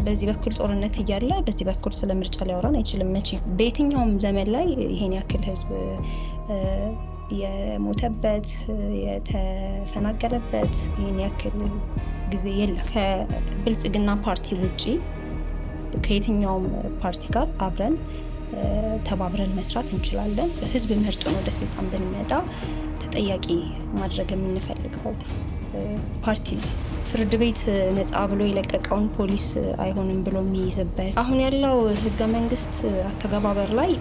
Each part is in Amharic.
በዚህ በኩል ጦርነት እያለ በዚህ በኩል ስለ ምርጫ ሊያወራን አይችልም። መቼ በየትኛውም ዘመን ላይ ይሄን ያክል ህዝብ የሞተበት የተፈናቀለበት ይሄን ያክል ጊዜ የለም። ከብልጽግና ፓርቲ ውጪ ከየትኛውም ፓርቲ ጋር አብረን ተባብረን መስራት እንችላለን። ህዝብ መርጦን ወደ ስልጣን ብንመጣ ተጠያቂ ማድረግ የምንፈልገው ፓርቲ ነው። ፍርድ ቤት ነፃ ብሎ የለቀቀውን ፖሊስ አይሆንም ብሎ የሚይዝበት አሁን ያለው ህገ መንግስት አተገባበር ላይ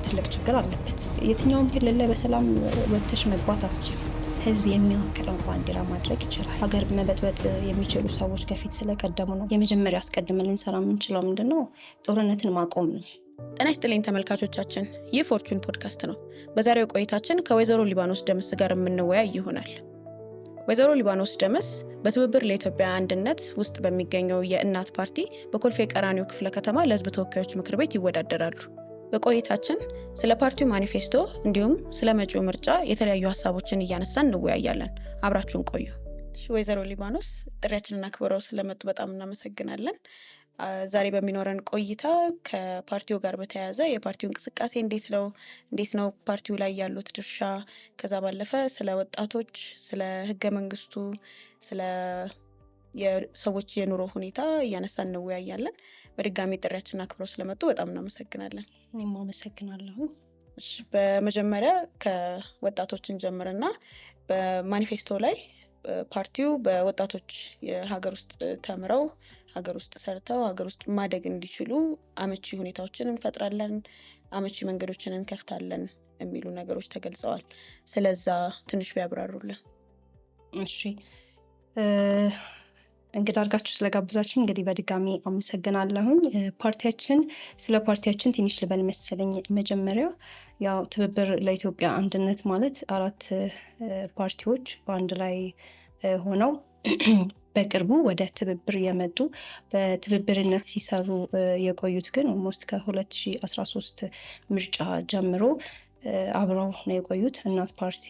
ትልቅ ችግር አለበት። የትኛውም ክልል ላይ በሰላም ወጥተሽ መግባት አትችልም። ህዝብ የሚወክለው ባንዲራ ማድረግ ይችላል። ሀገር መበጥበጥ የሚችሉ ሰዎች ከፊት ስለቀደሙ ነው። የመጀመሪያ አስቀድመን ልንሰራ የምንችለው ምንድነው? ጦርነትን ማቆም ነው። ጤና ይስጥልኝ ተመልካቾቻችን፣ ይህ ፎርቹን ፖድካስት ነው። በዛሬው ቆይታችን ከወይዘሮ ሊባኖስ ደምስ ጋር የምንወያይ ይሆናል። ወይዘሮ ሊባኖስ ደምስ በትብብር ለኢትዮጵያ አንድነት ውስጥ በሚገኘው የእናት ፓርቲ በኮልፌ ቀራኒዮ ክፍለ ከተማ ለህዝብ ተወካዮች ምክር ቤት ይወዳደራሉ። በቆይታችን ስለ ፓርቲው ማኒፌስቶ እንዲሁም ስለ መጪው ምርጫ የተለያዩ ሀሳቦችን እያነሳን እንወያያለን። አብራችሁን ቆዩ። ወይዘሮ ሊባኖስ ጥሪያችንን አክብረው ስለመጡ በጣም እናመሰግናለን። ዛሬ በሚኖረን ቆይታ ከፓርቲው ጋር በተያያዘ የፓርቲው እንቅስቃሴ እንዴት ነው ፓርቲው ላይ ያሉት ድርሻ፣ ከዛ ባለፈ ስለ ወጣቶች፣ ስለ ህገ መንግስቱ፣ ስለ የሰዎች የኑሮ ሁኔታ እያነሳን እንወያያለን። በድጋሚ ጥሪያችንን አክብረው ስለመጡ በጣም እናመሰግናለን። እኔም አመሰግናለሁ። በመጀመሪያ ከወጣቶችን ጀምርና በማኒፌስቶ ላይ ፓርቲው በወጣቶች የሀገር ውስጥ ተምረው ሀገር ውስጥ ሰርተው ሀገር ውስጥ ማደግ እንዲችሉ አመቺ ሁኔታዎችን እንፈጥራለን፣ አመቺ መንገዶችን እንከፍታለን የሚሉ ነገሮች ተገልጸዋል። ስለዛ ትንሽ ቢያብራሩልን። እሺ፣ እንግዲህ አድርጋችሁ ስለጋብዛችሁ እንግዲህ በድጋሚ አመሰግናለሁኝ። ስለ ፓርቲያችን ትንሽ ልበል መሰለኝ። መጀመሪያ ያው ትብብር ለኢትዮጵያ አንድነት ማለት 4 ፓርቲዎች በአንድ ላይ ሆነው በቅርቡ ወደ ትብብር የመጡ በትብብርነት ሲሰሩ የቆዩት ግን ኦልሞስት ከ2013 ምርጫ ጀምሮ አብረው ነው የቆዩት። እናት ፓርቲ፣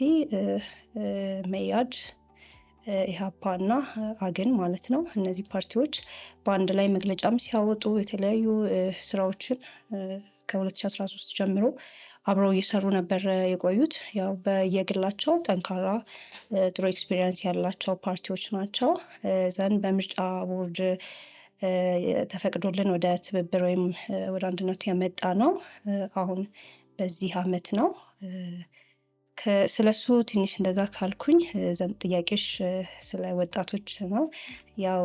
መያድ፣ ኢሃፓ እና አግን ማለት ነው። እነዚህ ፓርቲዎች በአንድ ላይ መግለጫም ሲያወጡ የተለያዩ ስራዎችን ከ2013 ጀምሮ አብረው እየሰሩ ነበር የቆዩት። ያው በየግላቸው ጠንካራ ጥሩ ኤክስፒሪየንስ ያላቸው ፓርቲዎች ናቸው። ዘንድ በምርጫ ቦርድ ተፈቅዶልን ወደ ትብብር ወይም ወደ አንድነቱ የመጣ ነው አሁን በዚህ አመት ነው። ስለሱ ትንሽ እንደዛ ካልኩኝ ዘንድ ጥያቄሽ ስለ ወጣቶች ነው። ያው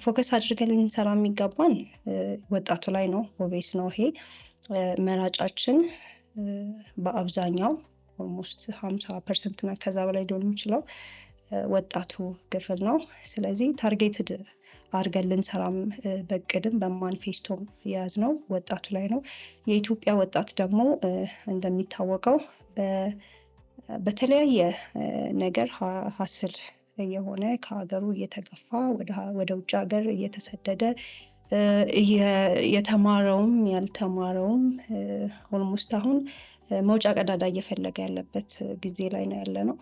ፎከስ አድርገን ልንሰራ የሚገባን ወጣቱ ላይ ነው። ኦቤስ ነው ይሄ መራጫችን በአብዛኛው ኦልሞስት 50% እና ከዛ በላይ ሊሆን የሚችለው ወጣቱ ክፍል ነው። ስለዚህ ታርጌትድ አድርገን ልንሰራም በቅድም በማኒፌስቶም የያዝነው ወጣቱ ላይ ነው። የኢትዮጵያ ወጣት ደግሞ እንደሚታወቀው በተለያየ ነገር ሀስል የሆነ ከሀገሩ እየተገፋ ወደ ውጭ ሀገር እየተሰደደ የተማረውም ያልተማረውም ኦልሞስት አሁን መውጫ ቀዳዳ እየፈለገ ያለበት ጊዜ ላይ ነው ያለ ነው።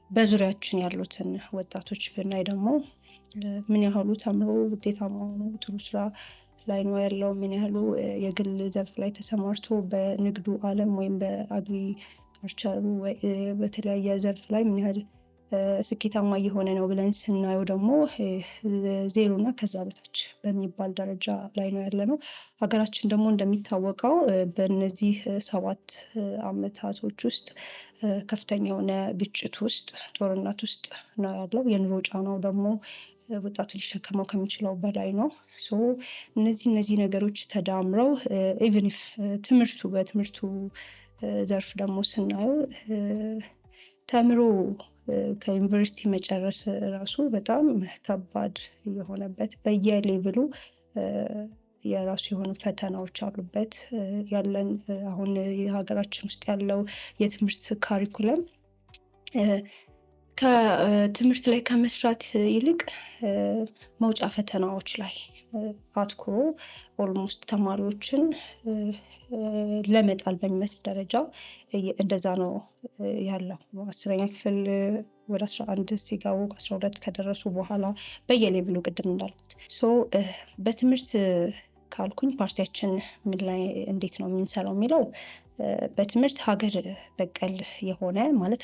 በዙሪያችን ያሉትን ወጣቶች ብናይ ደግሞ ምን ያህሉ ተምሮ ውጤታማ ሆኖ ጥሩ ስራ ላይ ነው ያለው፣ ምን ያህሉ የግል ዘርፍ ላይ ተሰማርቶ በንግዱ ዓለም ወይም በአግሪካልቸሩ በተለያየ ዘርፍ ላይ ምን ያህል ስኬታማ እየሆነ ነው ብለን ስናየው ደግሞ 0 እና ከዛ በታች በሚባል ደረጃ ላይ ነው ያለ ነው። ሀገራችን ደግሞ እንደሚታወቀው በእነዚህ 7 አመታቶች ውስጥ ከፍተኛ የሆነ ግጭት ውስጥ ጦርነት ውስጥ ነው ያለው። የኑሮ ጫናው ደግሞ ወጣቱ ሊሸከመው ከሚችለው በላይ ነው። እነዚህ ነገሮች ተዳምረው ኢቨን ኢፍ በትምህርቱ ዘርፍ ደግሞ ስናየው ተምሮ ከዩኒቨርሲቲ መጨረስ ራሱ በጣም ከባድ የሆነበት በየሌቭሉ የራሱ የሆኑ ፈተናዎች አሉበት። ያለን አሁን የሀገራችን ውስጥ ያለው የትምህርት ካሪኩለም ከትምህርት ላይ ከመስራት ይልቅ መውጫ ፈተናዎች ላይ አትኩሮ ኦልሞስት ተማሪዎችን ለመጣል በሚመስል ደረጃ እንደዛ ነው ያለው። 10ኛ ክፍል ወደ 11 ሲገቡ 12 ከደረሱ በኋላ በየሌብሉ ቅድም እንዳልኩት በትምህርት ካልኩኝ ፓርቲያችን ምን ላይ እንዴት ነው የምንሰራው የሚለው በትምህርት ሀገር በቀል የሆነ ማለት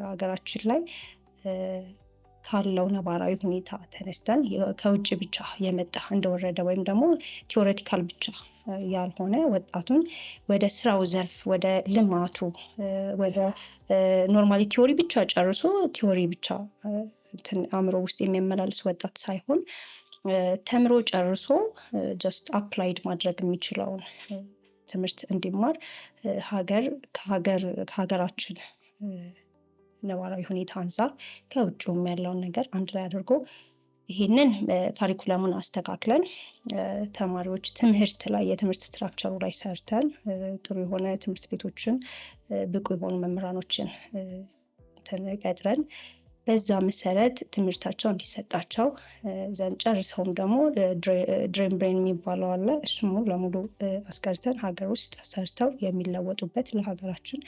ሀገራችን ላይ ካለው ነባራዊ ሁኔታ ተነስተን ከውጭ ብቻ የመጣ እንደወረደ ወይም ደግሞ ቲዎሬቲካል ብቻ ያልሆነ ወጣቱን ወደ ስራው ዘርፍ ወደ ልማቱ ወደ ኖርማሊ ቲዎሪ ብቻ ጨርሶ ቲዎሪ ብቻ አእምሮ ውስጥ የሚያመላልስ ወጣት ሳይሆን ተምሮ ጨርሶ ጀስት አፕላይድ ማድረግ የሚችለውን ትምህርት እንዲማር ከሀገራችን ነባራዊ ሁኔታ አንፃር ከውጭም ያለውን ነገር አንድ ላይ አድርጎ ይህንን ካሪኩለሙን አስተካክለን ተማሪዎች ትምህርት ላይ የትምህርት ስትራክቸሩ ላይ ሰርተን ጥሩ የሆነ ትምህርት ቤቶችን ብቁ የሆኑ መምህራኖችን ቀጥረን በዛ መሰረት ትምህርታቸው እንዲሰጣቸው ዘንድ ጨርሰውም ደግሞ ድሬም ብሬን የሚባለው አለ። እሱም ለሙሉ አስቀርተን ሀገር ውስጥ ሰርተው የሚለወጡበት ለሀገራችን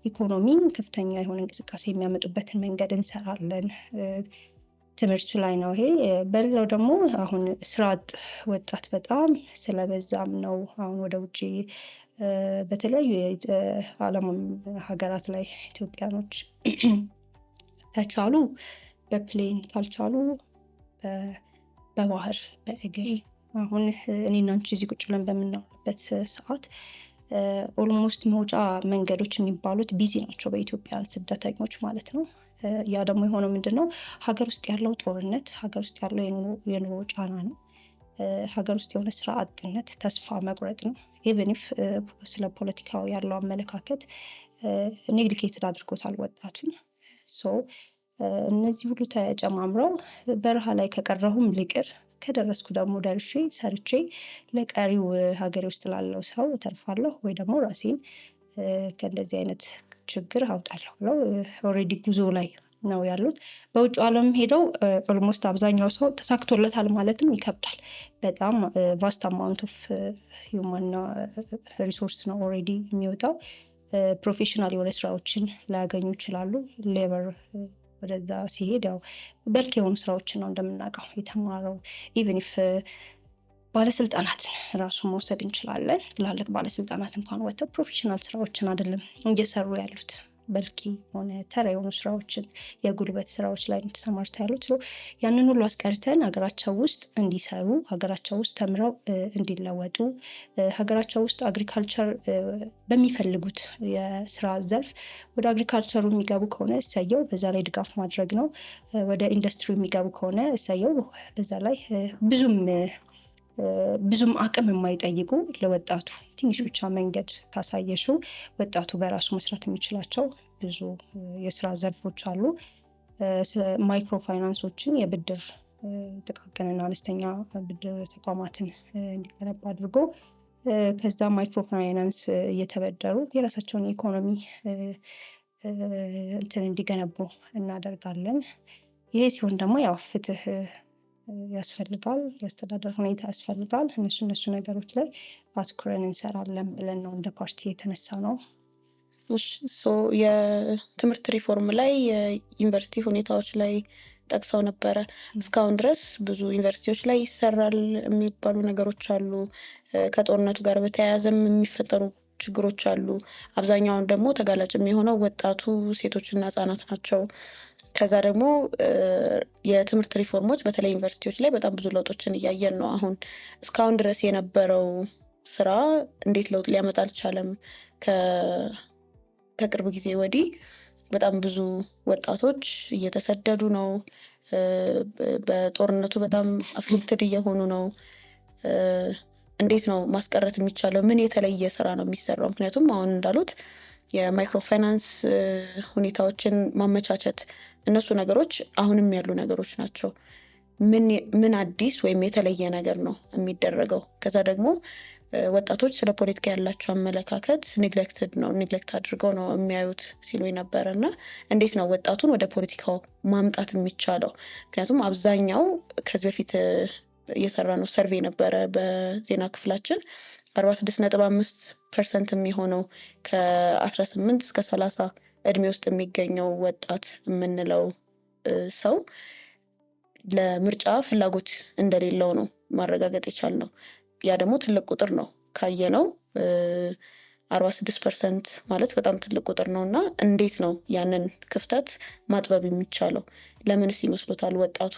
ኢኮኖሚ ከፍተኛ የሆነ እንቅስቃሴ የሚያመጡበትን መንገድ እንሰራለን። ትምህርቱ ላይ ነው ይሄ። በሌላው ደግሞ አሁን ስራ አጥ ወጣት በጣም ስለበዛም ነው አሁን ወደ ውጭ በተለያዩ የዓለም ሀገራት ላይ ኢትዮጵያኖች ከቻሉ በፕሌን ካልቻሉ በባህር በእግር አሁን እኔና አንቺ እዚህ ቁጭ ብለን በምናወራበት ሰዓት ኦልሞስት መውጫ መንገዶች የሚባሉት ቢዚ ናቸው በኢትዮጵያን ስደተኞች ማለት ነው። ያ ደግሞ የሆነው ምንድነው ሀገር ውስጥ ያለው ጦርነት፣ ሀገር ውስጥ ያለው የኑሮ ጫና ነው። ሀገር ውስጥ የሆነ ስራ አጥነት፣ ተስፋ መቁረጥ ነው። ኢቨን ኢፍ ስለ ፖለቲካው ያለው አመለካከት ኔግሊኬትድ አድርጎታል ወጣቱን። እነዚህ ሁሉ ተጨማምረው በረሃ ላይ ከቀረሁም ልቅር ከደረስኩ ደግሞ ደርሼ ሰርቼ ለቀሪው ሀገሬ ውስጥ ላለው ሰው እተርፋለሁ ወይ ደግሞ ራሴን ከእንደዚህ አይነት ችግር አውጣለሁ ብለው ኦልሬዲ ጉዞ ላይ ነው ያሉት። በውጭ ዓለም ሄደው ኦልሞስት አብዛኛው ሰው ተሳክቶለታል ማለትም ይከብዳል። በጣም ቫስት አማውንት ኦፍ ሂውማን ሪሶርስ ነው ኦልሬዲ የሚወጣው። ፕሮፌሽናል የሆነ ስራዎችን ላያገኙ ይችላሉ። ሌበር ወደዛ ሲሄድ ያው በልክ የሆኑ ስራዎችን ነው እንደምናውቀው የተማረው። ኢቨን ኢፍ ባለስልጣናትን ራሱ መውሰድ እንችላለን። ትላልቅ ባለስልጣናት እንኳን ወጥተው ፕሮፌሽናል ስራዎችን አይደለም እየሰሩ ያሉት፣ በልኪ ሆነ ተራ የሆኑ ስራዎችን የጉልበት ስራዎች ላይ ተሰማርተው ያሉት። ያንን ሁሉ አስቀርተን ሀገራቸው ውስጥ እንዲሰሩ፣ ሀገራቸው ውስጥ ተምረው እንዲለወጡ፣ ሀገራቸው ውስጥ አግሪካልቸር በሚፈልጉት የስራ ዘርፍ ወደ አግሪካልቸሩ የሚገቡ ከሆነ እሰየው፣ በዛ ላይ ድጋፍ ማድረግ ነው። ወደ ኢንዱስትሪ የሚገቡ ከሆነ እሰየው፣ በዛ ላይ ብዙም አቅም የማይጠይቁ ለወጣቱ ትንሽ ብቻ መንገድ ካሳየሽው ወጣቱ በራሱ መስራት የሚችላቸው ብዙ የስራ ዘርፎች አሉ። ማይክሮ ፋይናንሶችን የብድር ጥቃቅንና አነስተኛ ብድር ተቋማትን እንዲገነባ አድርጎ ከዛ ማይክሮ ፋይናንስ እየተበደሩ የራሳቸውን የኢኮኖሚ እንትን እንዲገነቡ እናደርጋለን። ይሄ ሲሆን ደግሞ ያው ፍትህ ያስፈልጋል፣ የአስተዳደር ሁኔታ ያስፈልጋል። እነሱ ነገሮች ላይ አትኩረን እንሰራለን ብለን ነው እንደ ፓርቲ የተነሳ ነው። የትምህርት ሪፎርም ላይ የዩኒቨርሲቲ ሁኔታዎች ላይ ጠቅሰው ነበረ። እስካሁን ድረስ ብዙ ዩኒቨርሲቲዎች ላይ ይሰራል የሚባሉ ነገሮች አሉ። ከጦርነቱ ጋር በተያያዘም የሚፈጠሩ ችግሮች አሉ። አብዛኛውን ደግሞ ተጋላጭ የሚሆነው ወጣቱ ሴቶችና ህጻናት ናቸው። ከዛ ደግሞ የትምህርት ሪፎርሞች በተለይ ዩኒቨርሲቲዎች ላይ በጣም ብዙ ለውጦችን እያየን ነው። አሁን እስካሁን ድረስ የነበረው ስራ እንዴት ለውጥ ሊያመጣ አልቻለም? ከቅርብ ጊዜ ወዲህ በጣም ብዙ ወጣቶች እየተሰደዱ ነው። በጦርነቱ በጣም አፌክትድ እየሆኑ ነው። እንዴት ነው ማስቀረት የሚቻለው? ምን የተለየ ስራ ነው የሚሰራው? ምክንያቱም አሁን እንዳሉት የማይክሮ ፋይናንስ ሁኔታዎችን ማመቻቸት፣ እነሱ ነገሮች አሁንም ያሉ ነገሮች ናቸው። ምን አዲስ ወይም የተለየ ነገር ነው የሚደረገው? ከዛ ደግሞ ወጣቶች ስለ ፖለቲካ ያላቸው አመለካከት ኔግሌክት አድርገው ነው የሚያዩት ሲሉ ነበረ። እና እንዴት ነው ወጣቱን ወደ ፖለቲካው ማምጣት የሚቻለው? ምክንያቱም አብዛኛው ከዚህ በፊት እየሰራ ነው ሰርቬይ ነበረ በዜና ክፍላችን 46.5% የሚሆነው ከ18 እስከ 30 እድሜ ውስጥ የሚገኘው ወጣት የምንለው ሰው ለምርጫ ፍላጎት እንደሌለው ነው ማረጋገጥ የቻልነው። ያ ደግሞ ትልቅ ቁጥር ነው ካየነው 46% ማለት በጣም ትልቅ ቁጥር ነው። እና እንዴት ነው ያንን ክፍተት ማጥበብ የሚቻለው? ለምንስ ይመስሎታል ወጣቱ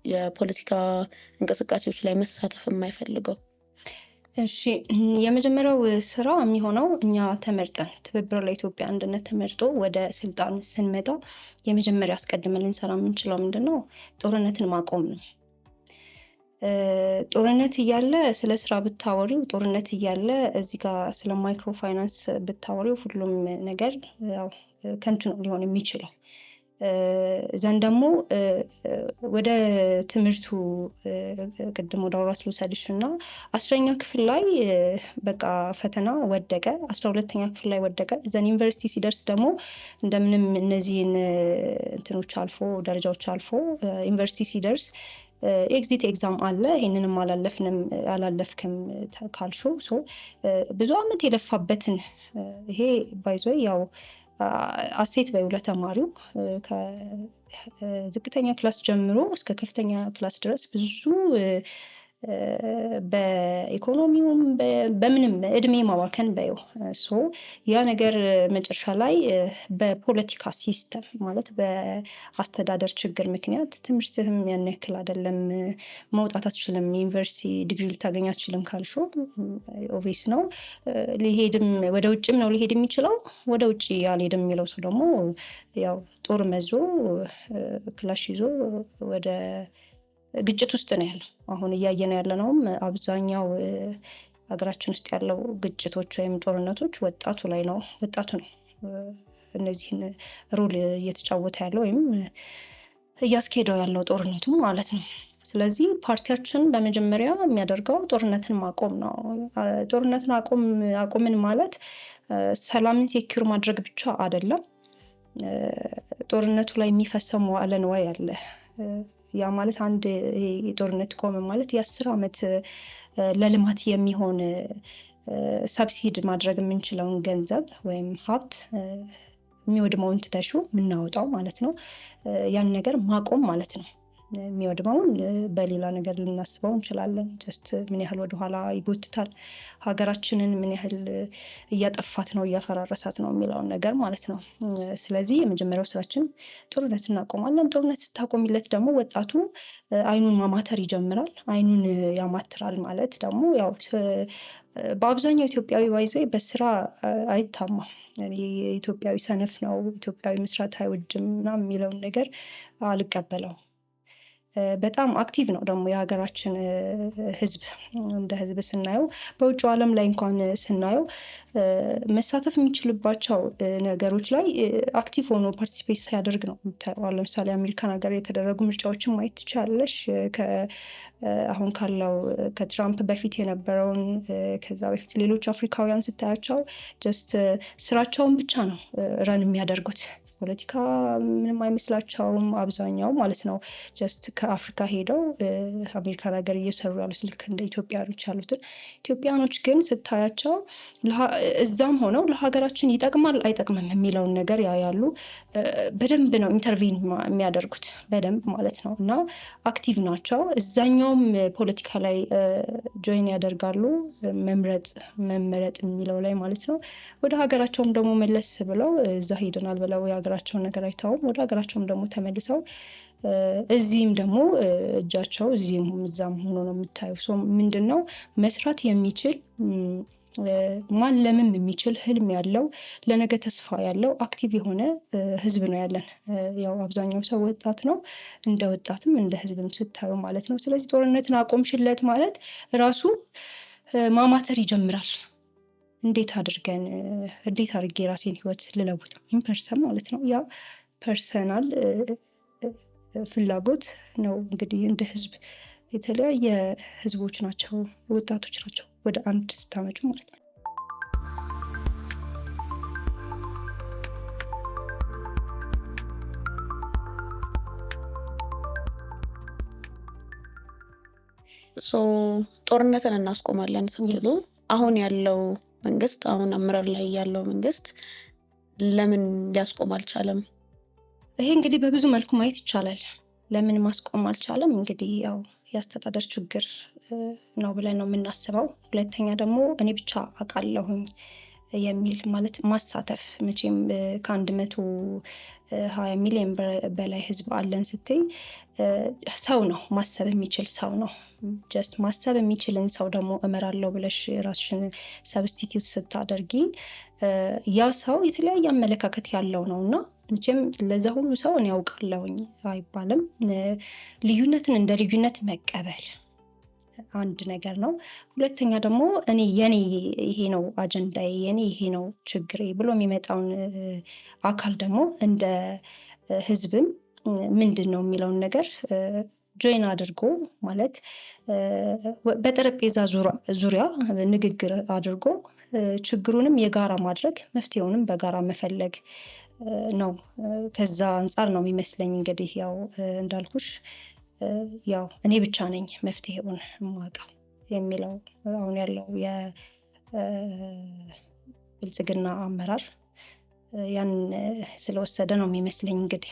የፖለቲካ እንቅስቃሴዎች ላይ መሳተፍ የማይፈልገው? እሺ፣ የመጀመሪያው ስራ የሚሆነው እኛ ተመርጠን ትብብር ለኢትዮጵያ አንድነት ተመርጦ ወደ ስልጣን ስንመጣ የመጀመሪያ አስቀድመን ልንሰራ የምንችለው ምንድነው? ጦርነትን ማቆም ነው። ጦርነት እያለ ስለ ስራ ብታወሪው፣ ጦርነት እያለ እዚህ ጋር ስለ ማይክሮ ፋይናንስ ብታወሪው ሁሉም ነገር ያው ከንቱ ነው ሊሆን የሚችለው። ዘንድ ደግሞ ወደ ትምህርቱ ቅድም ወደ አውራስ ልውሰድሽ እና 10ኛ ክፍል ላይ በቃ ፈተና ወደቀ፣ 12ኛ ክፍል ላይ ወደቀ። ዘን ዩኒቨርሲቲ ሲደርስ ደግሞ እንደምንም እነዚህን እንትኖች አልፎ ደረጃዎች አልፎ ዩኒቨርሲቲ ሲደርስ ኤግዚት ኤግዛም አለ። ይሄንንም አላለፍክም ካልሾ ብዙ አመት የለፋበትን ይሄ ባይዞ ያው አሴት በይው ለተማሪው ከዝቅተኛ ክላስ ጀምሮ እስከ ከፍተኛ ክላስ ድረስ ብዙ በኢኮኖሚውም በምንም እድሜ ማባከን በይው። ያ ነገር መጨረሻ ላይ በፖለቲካ ሲስተም ማለት በአስተዳደር ችግር ምክንያት ትምህርትህም ያን ያክል አይደለም፣ መውጣት አትችልም፣ ዩኒቨርሲቲ ዲግሪ ልታገኝ አትችልም ካልሾ ኦቪስ ነው። ሊሄድም ወደ ውጭም ነው ሊሄድ የሚችለው። ወደ ውጭ አልሄድም የሚለው ሰው ደግሞ ያው ጦር መዞ ክላሽ ይዞ ወደ ግጭት ውስጥ ነው ያለው። አሁን እያየን ያለነውም አብዛኛው ሀገራችን ውስጥ ያለው ግጭቶች ወይም ጦርነቶች ወጣቱ ላይ ነው። ወጣቱ ነው እነዚህን ሮል እየተጫወተ ያለው ወይም እያስኬደው ያለው ጦርነቱ ማለት ነው። ስለዚህ ፓርቲያችን በመጀመሪያ የሚያደርገው ጦርነትን ማቆም ነው። ጦርነትን አቆምን ማለት ሰላምን ሴኪር ማድረግ ብቻ አይደለም። ጦርነቱ ላይ የሚፈሰው መዋዕለ ንዋይ አለ። ያ ማለት አንድ ጦርነት ቆመ ማለት የ10 ዓመት ለልማት የሚሆን ሰብሲድ ማድረግ የምንችለውን ገንዘብ ወይም ሀብት የሚወድመውን ትተሹ የምናወጣው ማለት ነው። ያን ነገር ማቆም ማለት ነው። የሚወድመውን በሌላ ነገር ልናስበው እንችላለን። ጀስት ምን ያህል ወደኋላ ይጎትታል፣ ሀገራችንን ምን ያህል እያጠፋት ነው፣ እያፈራረሳት ነው የሚለውን ነገር ማለት ነው። ስለዚህ የመጀመሪያው ስራችን ጦርነት እናቆማለን። ጦርነት ስታቆሚለት ደግሞ ወጣቱ አይኑን ማማተር ይጀምራል። አይኑን ያማትራል ማለት ደግሞ ያው በአብዛኛው ኢትዮጵያዊ ባይዞ በስራ አይታማም። ኢትዮጵያዊ ሰነፍ ነው፣ ኢትዮጵያዊ መስራት አይወድም ምናምን የሚለውን ነገር አልቀበለው። በጣም አክቲቭ ነው ደግሞ የሀገራችን ህዝብ። እንደ ህዝብ ስናየው በውጭ ዓለም ላይ እንኳን ስናየው መሳተፍ የሚችልባቸው ነገሮች ላይ አክቲቭ ሆኖ ፓርቲሲፔት ሲያደርግ ነው የምታየው። ለምሳሌ አሜሪካን ሀገር የተደረጉ ምርጫዎችን ማየት ትችላለሽ። አሁን ካለው ከትራምፕ በፊት የነበረውን ከዛ በፊት ሌሎች አፍሪካውያን ስታያቸው ጀስት ስራቸውን ብቻ ነው ረን የሚያደርጉት። ፖለቲካ ምንም አይመስላቸውም አብዛኛው ማለት ነው። ጀስት ከአፍሪካ ሄደው አሜሪካን ሀገር እየሰሩ ያሉት ልክ እንደ ኢትዮጵያኖች ያሉትን ኢትዮጵያኖች ግን ስታያቸው እዛም ሆነው ለሀገራችን ይጠቅማል አይጠቅምም የሚለውን ነገር ያያሉ። በደንብ ነው ኢንተርቪን የሚያደርጉት በደንብ ማለት ነው። እና አክቲቭ ናቸው። እዛኛውም ፖለቲካ ላይ ጆይን ያደርጋሉ። መመረጥ የሚለው ላይ ማለት ነው። ወደ ሀገራቸውም ደግሞ መለስ ብለው እዛ ሄደናል ብለው የሀገራቸውን ነገር አይተውም ወደ ሀገራቸውም ደግሞ ተመልሰው እዚህም ደግሞ እጃቸው እዚህም እዛም ሆኖ ነው የምታየው። ምንድነው መስራት የሚችል ማለምም የሚችል ህልም ያለው ለነገ ተስፋ ያለው አክቲቭ የሆነ ህዝብ ነው ያለን። ያው አብዛኛው ሰው ወጣት ነው፣ እንደ ወጣትም እንደ ህዝብም ስታዩ ማለት ነው። ስለዚህ ጦርነትን አቆምሽለት ማለት ራሱ ማማተር ይጀምራል። እንዴት አድርጌ የራሴን ህይወት ልለውጥ ኢምፐርሰን ማለት ነው። ያ ፐርሰናል ፍላጎት ነው። እንግዲህ እንደ ህዝብ የተለያየ ህዝቦች ናቸው፣ ወጣቶች ናቸው ወደ አንድ ስታመጩ ማለት ነው። ጦርነትን እናስቆማለን ስትሉ አሁን ያለው መንግስት አሁን አመራር ላይ ያለው መንግስት ለምን ሊያስቆም አልቻለም? ይሄ እንግዲህ በብዙ መልኩ ማየት ይቻላል። ለምን ማስቆም አልቻለም? እንግዲህ ያው የአስተዳደር ችግር ነው ብለን ነው የምናስበው። ሁለተኛ ደግሞ እኔ ብቻ አውቃለሁኝ የሚል ማለት ማሳተፍ መቼም ከ120 ሚሊዮን በላይ ህዝብ አለን ስትይ ሰው ነው ማሰብ የሚችል ሰው ነው። ጀስት ማሰብ የሚችልን ሰው ደግሞ እመራለሁ ብለሽ ራስሽን ሰብስቲቲዩት ስታደርጊ ያ ሰው የተለያየ አመለካከት ያለው ነው እና መቼም ለዛ ሁሉ ሰው እኔ ያውቃለሁኝ አይባልም። ልዩነትን እንደ ልዩነት መቀበል አንድ ነገር ነው። ሁለተኛ ደግሞ እኔ የኔ ይሄ ነው አጀንዳዬ፣ የኔ ይሄ ነው ችግሬ ብሎ የሚመጣውን አካል ደግሞ እንደ ህዝብም ምንድን ነው የሚለውን ነገር ጆይን አድርጎ ማለት በጠረጴዛ ዙሪያ ንግግር አድርጎ ችግሩንም የጋራ ማድረግ መፍትሄውንም በጋራ መፈለግ ነው። ከዛ አንጻር ነው የሚመስለኝ እንግዲህ ያው እንዳልኩሽ ያው እኔ ብቻ ነኝ መፍትሄውን የማውቀው የሚለው አሁን ያለው የብልጽግና አመራር ያን ስለወሰደ ነው የሚመስለኝ እንግዲህ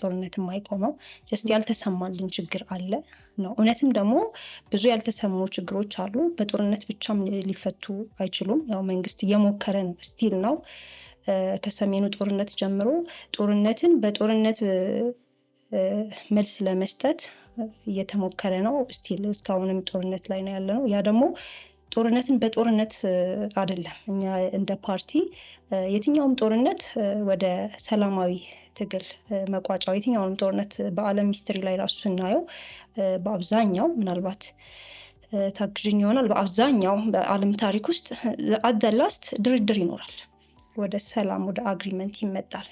ጦርነት የማይቆመው ጀስት ያልተሰማልን ችግር አለ ነው። እውነትም ደግሞ ብዙ ያልተሰሙ ችግሮች አሉ። በጦርነት ብቻም ሊፈቱ አይችሉም። ያው መንግስት እየሞከረ ነው፣ ስቲል ነው። ከሰሜኑ ጦርነት ጀምሮ ጦርነትን በጦርነት መልስ ለመስጠት እየተሞከረ ነው። ስቲል እስካሁንም ጦርነት ላይ ነው ያለ ነው። ያ ደግሞ ጦርነትን በጦርነት አይደለም። እኛ እንደ ፓርቲ የትኛውም ጦርነት ወደ ሰላማዊ ትግል መቋጫው የትኛውንም ጦርነት በዓለም ሂስትሪ ላይ ራሱ ስናየው በአብዛኛው ምናልባት ታግዥኝ ይሆናል፣ በአብዛኛው በዓለም ታሪክ ውስጥ አደላስት ድርድር ይኖራል። ወደ ሰላም ወደ አግሪመንት ይመጣል።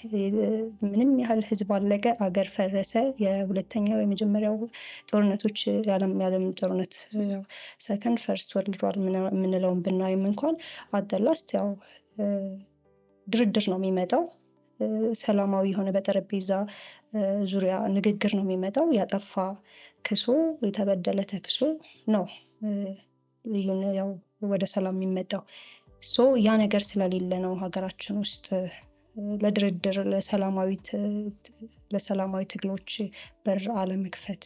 ምንም ያህል ህዝብ አለቀ፣ አገር ፈረሰ፣ የሁለተኛው የመጀመሪያው ጦርነቶች የዓለም ጦርነት ሰከንድ ፈርስት ወርልድ ዋር የምንለውን ብናይም እንኳን አደላስት ያው ድርድር ነው የሚመጣው። ሰላማዊ የሆነ በጠረጴዛ ዙሪያ ንግግር ነው የሚመጣው። ያጠፋ ክሶ የተበደለ ተክሶ ነው ያው ወደ ሰላም የሚመጣው። ያ ነገር ስለሌለ ነው ሀገራችን ውስጥ ለድርድር ለሰላማዊ ትግሎች በር አለመክፈት።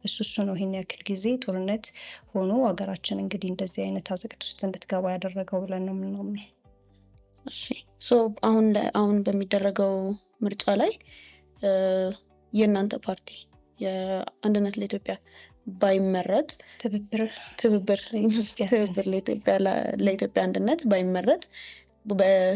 እሱ ነው ይሄን ያክል ጊዜ ጦርነት ሆኖ ሀገራችን እንግዲህ እንደዚህ አይነት አዘቅት ውስጥ እንድትገባ ያደረገው ብለን ነው የምናምነው። እሺ አሁን በሚደረገው ምርጫ ላይ የእናንተ ፓርቲ የአንድነት ለኢትዮጵያ ባይመረጥ ትብብር ለኢትዮጵያ አንድነት ባይመረጥ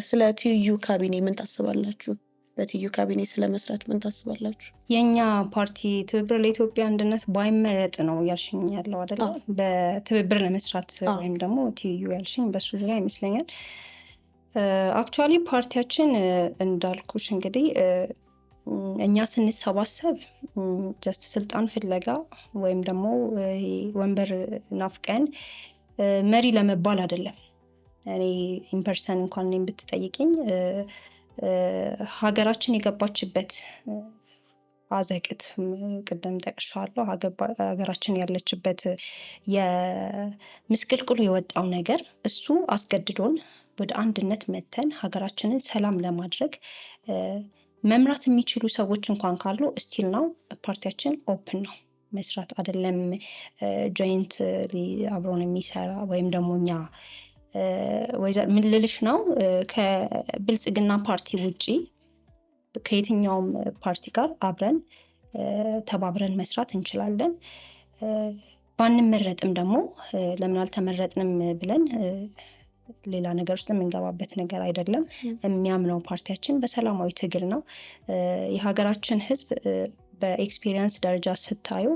ስለ ትይዩ ካቢኔ ምን ታስባላችሁ? በትይዩ ካቢኔ ስለመስራት ምን ታስባላችሁ? የኛ ፓርቲ ትብብር ለኢትዮጵያ አንድነት ባይመረጥ ነው ያልሽኝ ያለው አይደለ? በትብብር ለመስራት ወይም ደግሞ ትይዩ ያልሽኝ በሱ ዙሪያ ይመስለኛል። አክቹዋሊ ፓርቲያችን እንዳልኩሽ እንግዲህ እኛ ስንሰባሰብ ጀስት ስልጣን ፍለጋ ወይም ደግሞ ወንበር ናፍቀን መሪ ለመባል አይደለም። እኔ ኢንፐርሰን እንኳን እኔም ብትጠይቅኝ ሀገራችን የገባችበት አዘቅት ቅድም ጠቅሻለሁ። ሀገራችን ያለችበት የምስቅልቅሉ የወጣው ነገር እሱ አስገድዶን ወደ አንድነት መተን ሀገራችንን ሰላም ለማድረግ መምራት የሚችሉ ሰዎች እንኳን ካሉ ስቲል ነው ፓርቲያችን ኦፕን ነው መስራት። አይደለም ጆይንት አብሮን የሚሰራ ወይም ደግሞ እኛ ምን ልልሽ ነው ከብልጽግና ፓርቲ ውጪ ከየትኛውም ፓርቲ ጋር አብረን ተባብረን መስራት እንችላለን። ባንመረጥም ደግሞ ለምን አልተመረጥንም ብለን ሌላ ነገር ውስጥ የምንገባበት ነገር አይደለም። የሚያምነው ፓርቲያችን በሰላማዊ ትግል ነው። የሀገራችን ሕዝብ በኤክስፒሪየንስ ደረጃ ስታዩ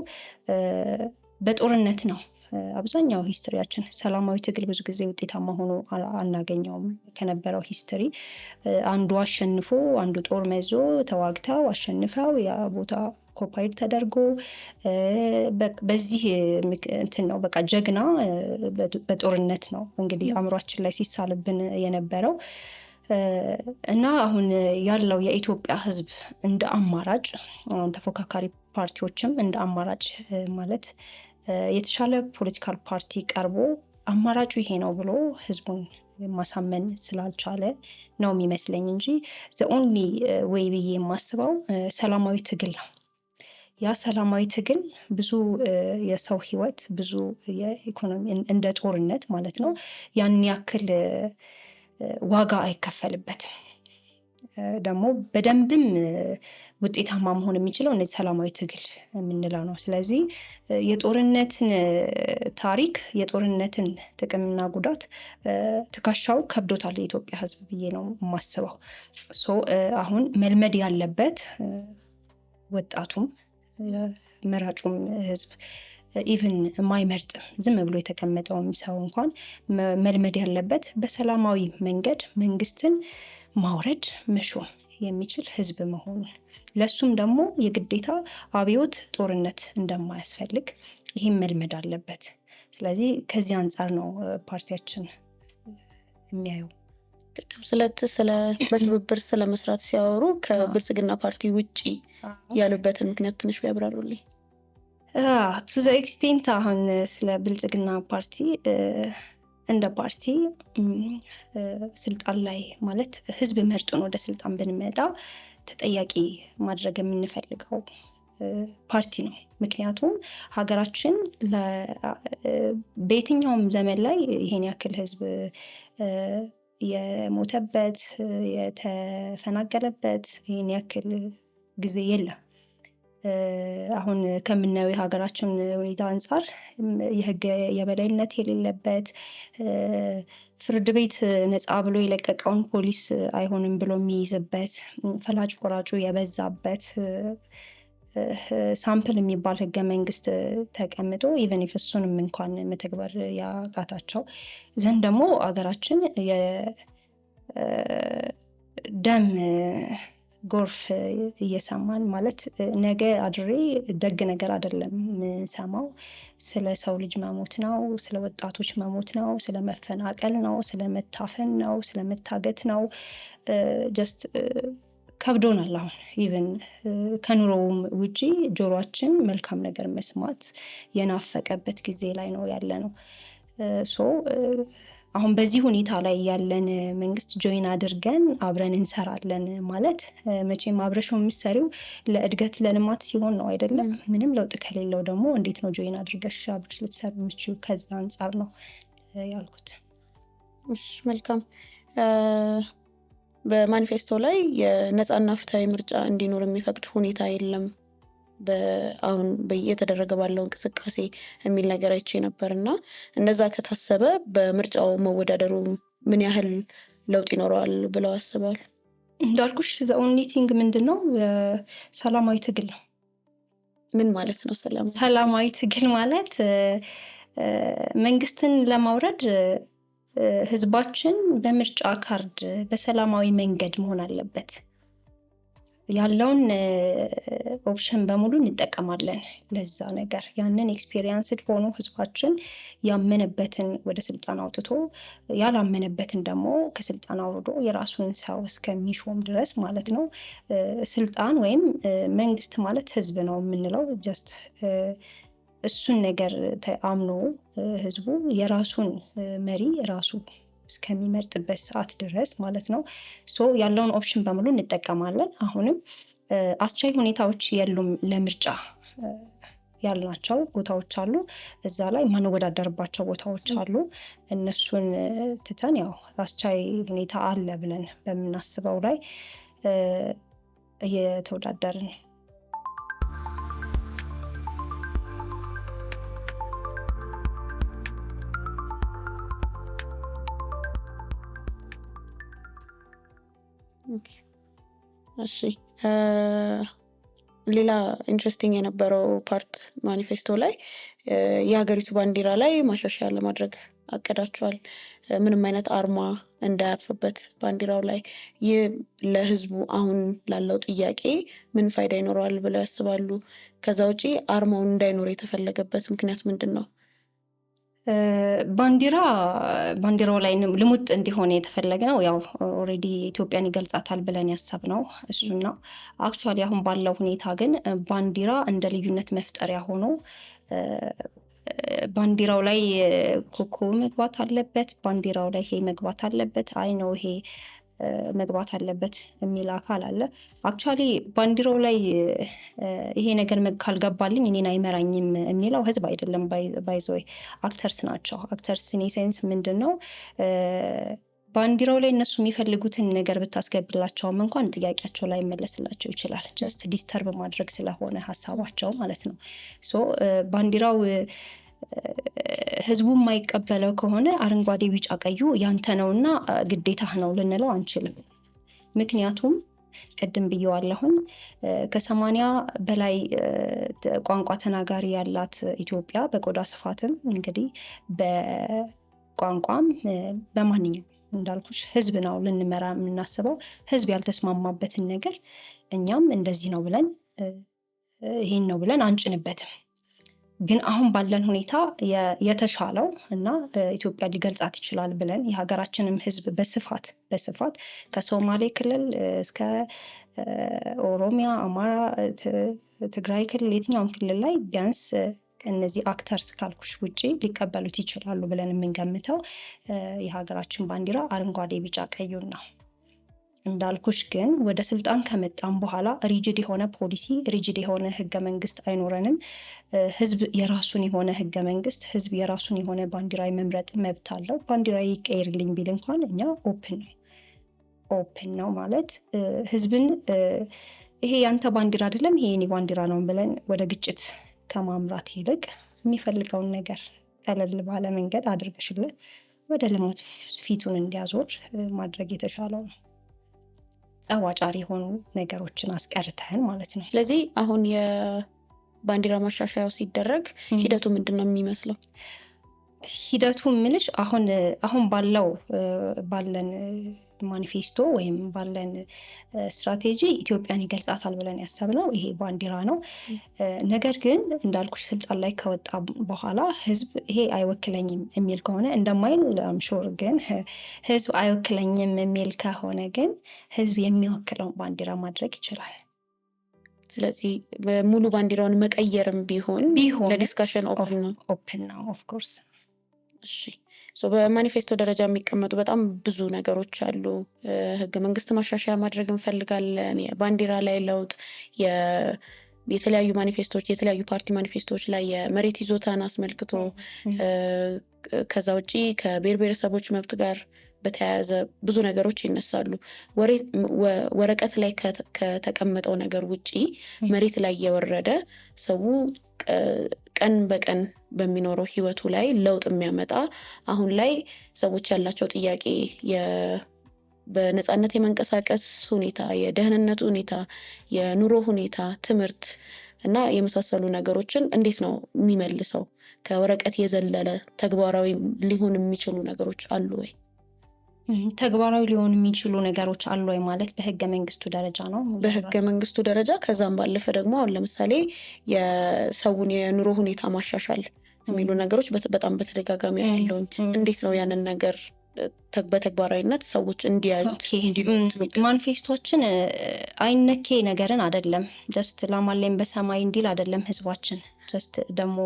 በጦርነት ነው አብዛኛው ሂስትሪያችን። ሰላማዊ ትግል ብዙ ጊዜ ውጤታማ ሆኖ አናገኘውም። ከነበረው ሂስትሪ አንዱ አሸንፎ አንዱ ጦር መዞ ተዋግተው አሸንፈው ያ ቦታ ኮፓይድ ተደርጎ በዚህ እንትን ነው በቃ ጀግና በጦርነት ነው እንግዲህ አእምሯችን ላይ ሲሳልብን የነበረው እና አሁን ያለው የኢትዮጵያ ሕዝብ እንደ አማራጭ ተፎካካሪ ፓርቲዎችም እንደ አማራጭ ማለት የተሻለ ፖለቲካል ፓርቲ ቀርቦ አማራጩ ይሄ ነው ብሎ ሕዝቡን ማሳመን ስላልቻለ ነው የሚመስለኝ እንጂ ዘ ኦንሊ ወይ ብዬ የማስበው ሰላማዊ ትግል ነው። ያ ሰላማዊ ትግል ብዙ የሰው ህይወት ብዙ የኢኮኖሚ እንደ ጦርነት ማለት ነው ያን ያክል ዋጋ አይከፈልበትም። ደግሞ በደንብም ውጤታማ መሆን የሚችለው እነዚህ ሰላማዊ ትግል የምንለው ነው። ስለዚህ የጦርነትን ታሪክ የጦርነትን ጥቅምና ጉዳት ትከሻው ከብዶታል የኢትዮጵያ ህዝብ ብዬ ነው የማስበው። አሁን መልመድ ያለበት ወጣቱም መራጩም ህዝብ ኢቭን የማይመርጥም ዝም ብሎ የተቀመጠውም ሰው እንኳን መልመድ ያለበት በሰላማዊ መንገድ መንግስትን ማውረድ መሾም የሚችል ህዝብ መሆኑን፣ ለሱም ደግሞ የግዴታ አብዮት ጦርነት እንደማያስፈልግ ይህም መልመድ አለበት። ስለዚህ ከዚህ አንጻር ነው ፓርቲያችን የሚያየው። ቅድም ስለ በትብብር ስለ መስራት ሲያወሩ ከብልጽግና ፓርቲ ውጪ ያሉበትን ምክንያት ትንሽ ቢያብራሩልኝ። ቱ ዘ ኤክስቴንት አሁን ስለ ብልጽግና ፓርቲ እንደ ፓርቲ ስልጣን ላይ ማለት ህዝብ መርጦን ወደ ስልጣን ብንመጣ ተጠያቂ ማድረግ የምንፈልገው ፓርቲ ነው። ምክንያቱም ሀገራችን በየትኛውም ዘመን ላይ ይሄን ያክል ህዝብ የሞተበት የተፈናቀለበት ይሄን ያክል ጊዜ የለም። አሁን ከምናየው የሀገራችን ሁኔታ አንጻር የህግ የበላይነት የሌለበት፣ ፍርድ ቤት ነፃ ብሎ የለቀቀውን ፖሊስ አይሆንም ብሎ የሚይዝበት፣ ፈላጭ ቆራጩ የበዛበት ሳምፕል የሚባል ህገ መንግስት ተቀምጦ ኢቨን እሱንም እንኳን መተግበር ያቃታቸው ዘንድ ደግሞ ሀገራችን የደም ጎርፍ እየሰማን ማለት ነገ አድሬ ደግ ነገር አይደለም የምንሰማው። ስለ ሰው ልጅ መሞት ነው፣ ስለ ወጣቶች መሞት ነው፣ ስለ መፈናቀል ነው፣ ስለ መታፈን ነው፣ ስለ መታገት ነው። ጀስት ከብዶናል። አሁን ኢቨን ከኑሮውም ውጪ ጆሮአችን መልካም ነገር መስማት የናፈቀበት ጊዜ ላይ ነው ያለ ነው። አሁን በዚህ ሁኔታ ላይ ያለን መንግስት ጆይን አድርገን አብረን እንሰራለን ማለት መቼም አብረሽ የምትሰሪው ለእድገት ለልማት ሲሆን ነው አይደለም። ምንም ለውጥ ከሌለው ደግሞ እንዴት ነው ጆይን አድርገሽ አብረሽ ልትሰሪ የምትችይው? ከዛ አንጻር ነው ያልኩት። እሺ መልካም። በማኒፌስቶ ላይ የነፃና ፍትሃዊ ምርጫ እንዲኖር የሚፈቅድ ሁኔታ የለም አሁን እየተደረገ ባለው እንቅስቃሴ የሚል ነገር አይቼ ነበር እና እንደዛ ከታሰበ በምርጫው መወዳደሩ ምን ያህል ለውጥ ይኖረዋል ብለው አስበዋል? እንዳልኩሽ ዘ ኦንሊ ቲንግ ምንድን ነው ሰላማዊ ትግል ነው። ምን ማለት ነው ሰላማዊ ትግል ማለት? መንግስትን ለማውረድ ህዝባችን በምርጫ ካርድ በሰላማዊ መንገድ መሆን አለበት። ያለውን ኦፕሽን በሙሉ እንጠቀማለን ለዛ ነገር። ያንን ኤክስፔሪየንስድ ሆኖ ህዝባችን ያመነበትን ወደ ስልጣን አውጥቶ ያላመነበትን ደግሞ ከስልጣን አውርዶ የራሱን ሰው እስከሚሾም ድረስ ማለት ነው። ስልጣን ወይም መንግስት ማለት ህዝብ ነው የምንለው ጀስት እሱን ነገር አምኖ ህዝቡ የራሱን መሪ ራሱ እስከሚመርጥበት ሰዓት ድረስ ማለት ነው። ያለውን ኦፕሽን በሙሉ እንጠቀማለን። አሁንም አስቻይ ሁኔታዎች የሉም ለምርጫ ያልናቸው ቦታዎች አሉ። እዛ ላይ ማንወዳደርባቸው ቦታዎች አሉ። እነሱን ትተን ያው አስቻይ ሁኔታ አለ ብለን በምናስበው ላይ እየተወዳደርን እሺ ሌላ ኢንትረስቲንግ የነበረው ፓርት ማኒፌስቶ ላይ የሀገሪቱ ባንዲራ ላይ ማሻሻያ ለማድረግ አቅዳቸዋል። ምንም አይነት አርማ እንዳያርፍበት ባንዲራው ላይ። ይህ ለህዝቡ አሁን ላለው ጥያቄ ምን ፋይዳ ይኖረዋል ብለው ያስባሉ? ከዛ ውጪ አርማውን እንዳይኖር የተፈለገበት ምክንያት ምንድን ነው? ባንዲራው ላይ ልሙጥ እንዲሆን የተፈለገ ነው። ያው ኦልሬዲ ኢትዮጵያን ይገልጻታል ብለን ያሰብነው እሱን ነው። አክቹዋሊ አሁን ባለው ሁኔታ ግን ባንዲራ እንደ ልዩነት መፍጠሪያ ሆኖ ባንዲራው ላይ ኮከብ መግባት አለበት፣ ባንዲራው ላይ ይሄ መግባት አለበት፣ አይ ነው ይሄ መግባት አለበት የሚል አካል አለ። አክቹዋሊ ባንዲራው ላይ ይሄ ነገር ካልገባልኝ እኔን አይመራኝም የሚለው ህዝብ አይደለም፣ ባይዘወይ አክተርስ ናቸው። አክተርስ ሴንስ ምንድን ነው? ባንዲራው ላይ እነሱ የሚፈልጉትን ነገር ብታስገብላቸውም እንኳን ጥያቄያቸው ላይ መለስላቸው ይችላል። ጀስት ዲስተርብ ማድረግ ስለሆነ ሀሳባቸው ማለት ነው። ሶ ባንዲራው ህዝቡ የማይቀበለው ከሆነ አረንጓዴ ቢጫ ቀዩ ያንተ ነውና ግዴታህ ነው ልንለው አንችልም። ምክንያቱም ቅድም ብየዋለሁኝ ከ80 በላይ ቋንቋ ተናጋሪ ያላት ኢትዮጵያ በቆዳ ስፋትም እንግዲህ በቋንቋም በማንኛውም እንዳልኩሽ ህዝብ ነው ልንመራ የምናስበው። ህዝብ ያልተስማማበትን ነገር እኛም እንደዚህ ነው ብለን ይሄን ነው ብለን አንጭንበትም። ግን አሁን ባለን ሁኔታ የተሻለው እና ኢትዮጵያ ሊገልጻት ይችላል ብለን የሀገራችንም ህዝብ በስፋት ከሶማሌ ክልል እስከ ኦሮሚያ፣ አማራ፣ ትግራይ ክልል የትኛውም ክልል ላይ ቢያንስ እነዚህ አክተርስ ካልኩሽ ውጪ ሊቀበሉት ይችላሉ ብለን የምንገምተው የሀገራችን ባንዲራ አረንጓዴ ቢጫ ቀዩን ነው። እንዳልኩሽ ግን ወደ ስልጣን ከመጣም በኋላ ሪጅድ የሆነ ፖሊሲ፣ ሪጅድ የሆነ ህገ መንግስት አይኖረንም። ህዝብ የራሱን የሆነ ህገ መንግስት፣ ህዝብ የራሱን የሆነ ባንዲራ የመምረጥ መብት አለው። ባንዲራ ይቀየርልኝ ቢል እንኳን እኛ ኦፕን ነው ማለት ህዝብን ይሄ ያንተ ባንዲራ አይደለም ይሄ የኔ ባንዲራ ነው ብለን ወደ ግጭት ከማምራት ይልቅ የሚፈልገውን ነገር ቀለል ባለ መንገድ አድርገሽለት ወደ ልማት ፊቱን እንዲያዞር ማድረግ የተሻለው ነው። ጸዋጫሪ የሆኑ ነገሮችን አስቀርተን ማለት ነው። ስለዚህ አሁን የባንዲራ ማሻሻያው ሲደረግ ሂደቱ ምንድን ነው የሚመስለው? ሂደቱ ምልሽ አሁን ባለን ማኒፌስቶ ወይም ባለን ስትራቴጂ ኢትዮጵያን ይገልጻታል ብለን ያሰብነው ይሄ ባንዲራ ነው። ነገር ግን እንዳልኩሽ ስልጣን ላይ ከወጣ በኋላ ህዝብ ይሄ አይወክለኝም የሚል ከሆነ እንደማይል አምሾር፣ ግን ህዝብ አይወክለኝም የሚል ከሆነ ግን ህዝብ የሚወክለውን ባንዲራ ማድረግ ይችላል። ስለዚህ ሙሉ ባንዲራውን መቀየርም ቢሆን ለዲስካሽን ኦፕን ነው ኦፍኮርስ። እሺ፣ በማኒፌስቶ ደረጃ የሚቀመጡ በጣም ብዙ ነገሮች አሉ። ህገ መንግስት ማሻሻያ ማድረግ እንፈልጋለን፣ ባንዲራ ላይ ለውጥ፣ የተለያዩ ማኒፌስቶች፣ የተለያዩ ፓርቲ ማኒፌስቶች ላይ የመሬት ይዞታን አስመልክቶ፣ ከዛ ውጪ ከብሔር ብሔረሰቦች መብት ጋር በተያያዘ ብዙ ነገሮች ይነሳሉ። ወረቀት ላይ ከተቀመጠው ነገር ውጪ መሬት ላይ የወረደ ሰው ቀን በቀን በሚኖረው ህይወቱ ላይ ለውጥ የሚያመጣ አሁን ላይ ሰዎች ያላቸው ጥያቄ በነፃነት የመንቀሳቀስ ሁኔታ፣ የደህንነት ሁኔታ፣ የኑሮ ሁኔታ፣ ትምህርት እና የመሳሰሉ ነገሮችን እንዴት ነው የሚመልሰው? ከወረቀት የዘለለ ተግባራዊ ሊሆን የሚችሉ ነገሮች አሉ ወይ? ተግባራዊ ሊሆኑ የሚችሉ ነገሮች አሉ ወይ ማለት በህገ መንግስቱ ደረጃ ነው። በህገ መንግስቱ ደረጃ ከዛም ባለፈ ደግሞ አሁን ለምሳሌ የሰውን የኑሮ ሁኔታ ማሻሻል የሚሉ ነገሮች በጣም በተደጋጋሚ ያለውኝ እንዴት ነው ያንን ነገር በተግባራዊነት ሰዎች እንዲያዩት እንዲሉት? ማኒፌስቶችን አይነኬ ነገርን አይደለም፣ ጀስት ላማለኝ በሰማይ እንዲል አይደለም ህዝባችን። ጀስት ደግሞ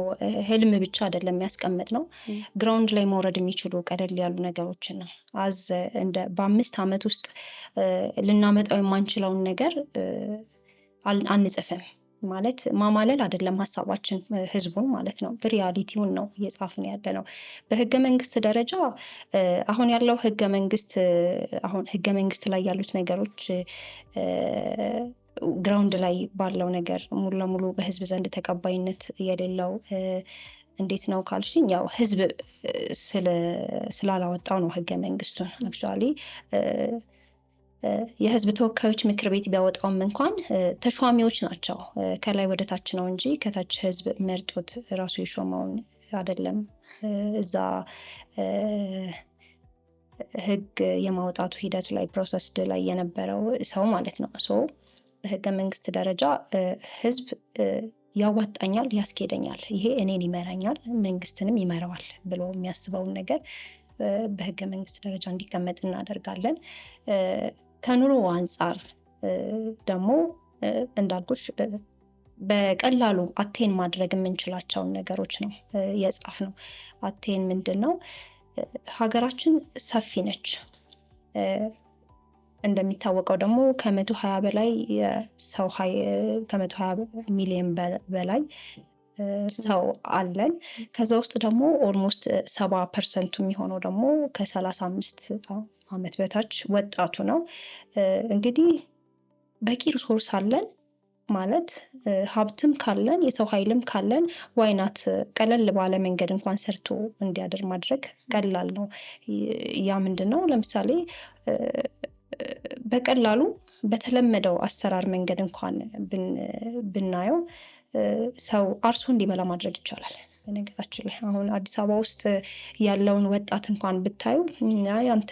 ህልም ብቻ አይደለም ያስቀመጥ ነው፣ ግራውንድ ላይ መውረድ የሚችሉ ቀለል ያሉ ነገሮችን ነው። በ5 ዓመት ውስጥ ልናመጣው የማንችለውን ነገር አንጽፍም ማለት ማማለል አይደለም ሀሳባችን፣ ህዝቡን ማለት ነው። ሪያሊቲውን ነው እየጻፍን ያለ ነው። በህገ መንግስት ደረጃ አሁን ያለው ህገ መንግስት ላይ ያሉት ነገሮች ግራውንድ ላይ ባለው ነገር ሙሉ ለሙሉ በህዝብ ዘንድ ተቀባይነት የሌለው እንዴት ነው ካልሽኝ፣ ያው ህዝብ ስላላወጣው ነው ህገ መንግስቱን። አክቹዋሊ የህዝብ ተወካዮች ምክር ቤት ቢያወጣውም እንኳን ተሿሚዎች ናቸው፣ ከላይ ወደ ታች ነው እንጂ ከታች ህዝብ መርጦት ራሱ የሾመውን አይደለም። እዛ ህግ የማውጣቱ ሂደቱ ላይ ፕሮሰስ ላይ የነበረው ሰው ማለት ነው። ሶ በህገ መንግስት ደረጃ ህዝብ ያዋጣኛል፣ ያስኬደኛል፣ ይሄ እኔን ይመራኛል፣ መንግስትንም ይመራዋል ብሎ የሚያስበውን ነገር በህገ መንግስት ደረጃ እንዲቀመጥ እናደርጋለን። ከኑሮ አንጻር ደግሞ እንዳልኩሽ በቀላሉ አቴን ማድረግ የምንችላቸውን ነገሮች ነው የጻፍነው። አቴን ምንድነው? ሀገራችን ሰፊ ነች። እንደሚታወቀው ደግሞ ከ120 በላይ የሰው ከ120 ሚሊዮን በላይ ሰው አለን። ከዛ ውስጥ ደግሞ ኦልሞስት 70% የሚሆነው ደግሞ ከ35 ዓመት በታች ወጣቱ ነው። እንግዲህ በቂ ሪሶርስ አለን ማለት ሀብትም ካለን የሰው ኃይልም ካለን ዋይናት ቀለል ባለ መንገድ እንኳን ሰርቶ እንዲያድር ማድረግ ቀላል ነው። ያ ምንድነው? ለምሳሌ በቀላሉ በተለመደው አሰራር መንገድ እንኳን ብናየው ሰው አርሶ እንዲበላ ማድረግ ይቻላል። በነገራችን ላይ አሁን አዲስ አበባ ውስጥ ያለውን ወጣት እንኳን ብታዩ ያንተ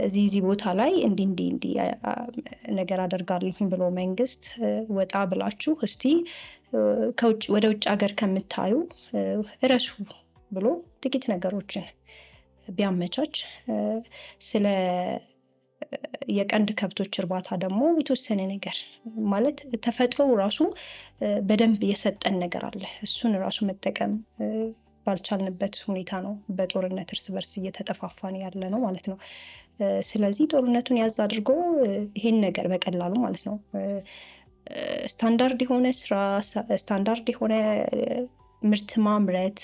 እዚህ ቦታ ላይ እንዲህ ነገር አደርጋለሁኝ ብሎ መንግስት ወጣ ብላችሁ እስቲ ወደ ውጭ ሀገር ከምታዩ እረሱ ብሎ ጥቂት ነገሮችን ቢያመቻች፣ ስለ የቀንድ ከብቶች እርባታ ደግሞ የተወሰነ ነገር ማለት ተፈጥሮ ራሱ በደንብ የሰጠን ነገር አለ። እሱን ራሱ መጠቀም ባልቻልንበት ሁኔታ ነው በጦርነት እርስ በርስ እየተጠፋፋን ያለ ነው ማለት ነው። ስለዚህ ጦርነቱን ያዝ አድርጎ ይሄን ነገር በቀላሉ ማለት ነው ስታንዳርድ የሆነ ስራ፣ ስታንዳርድ የሆነ ምርት ማምረት፣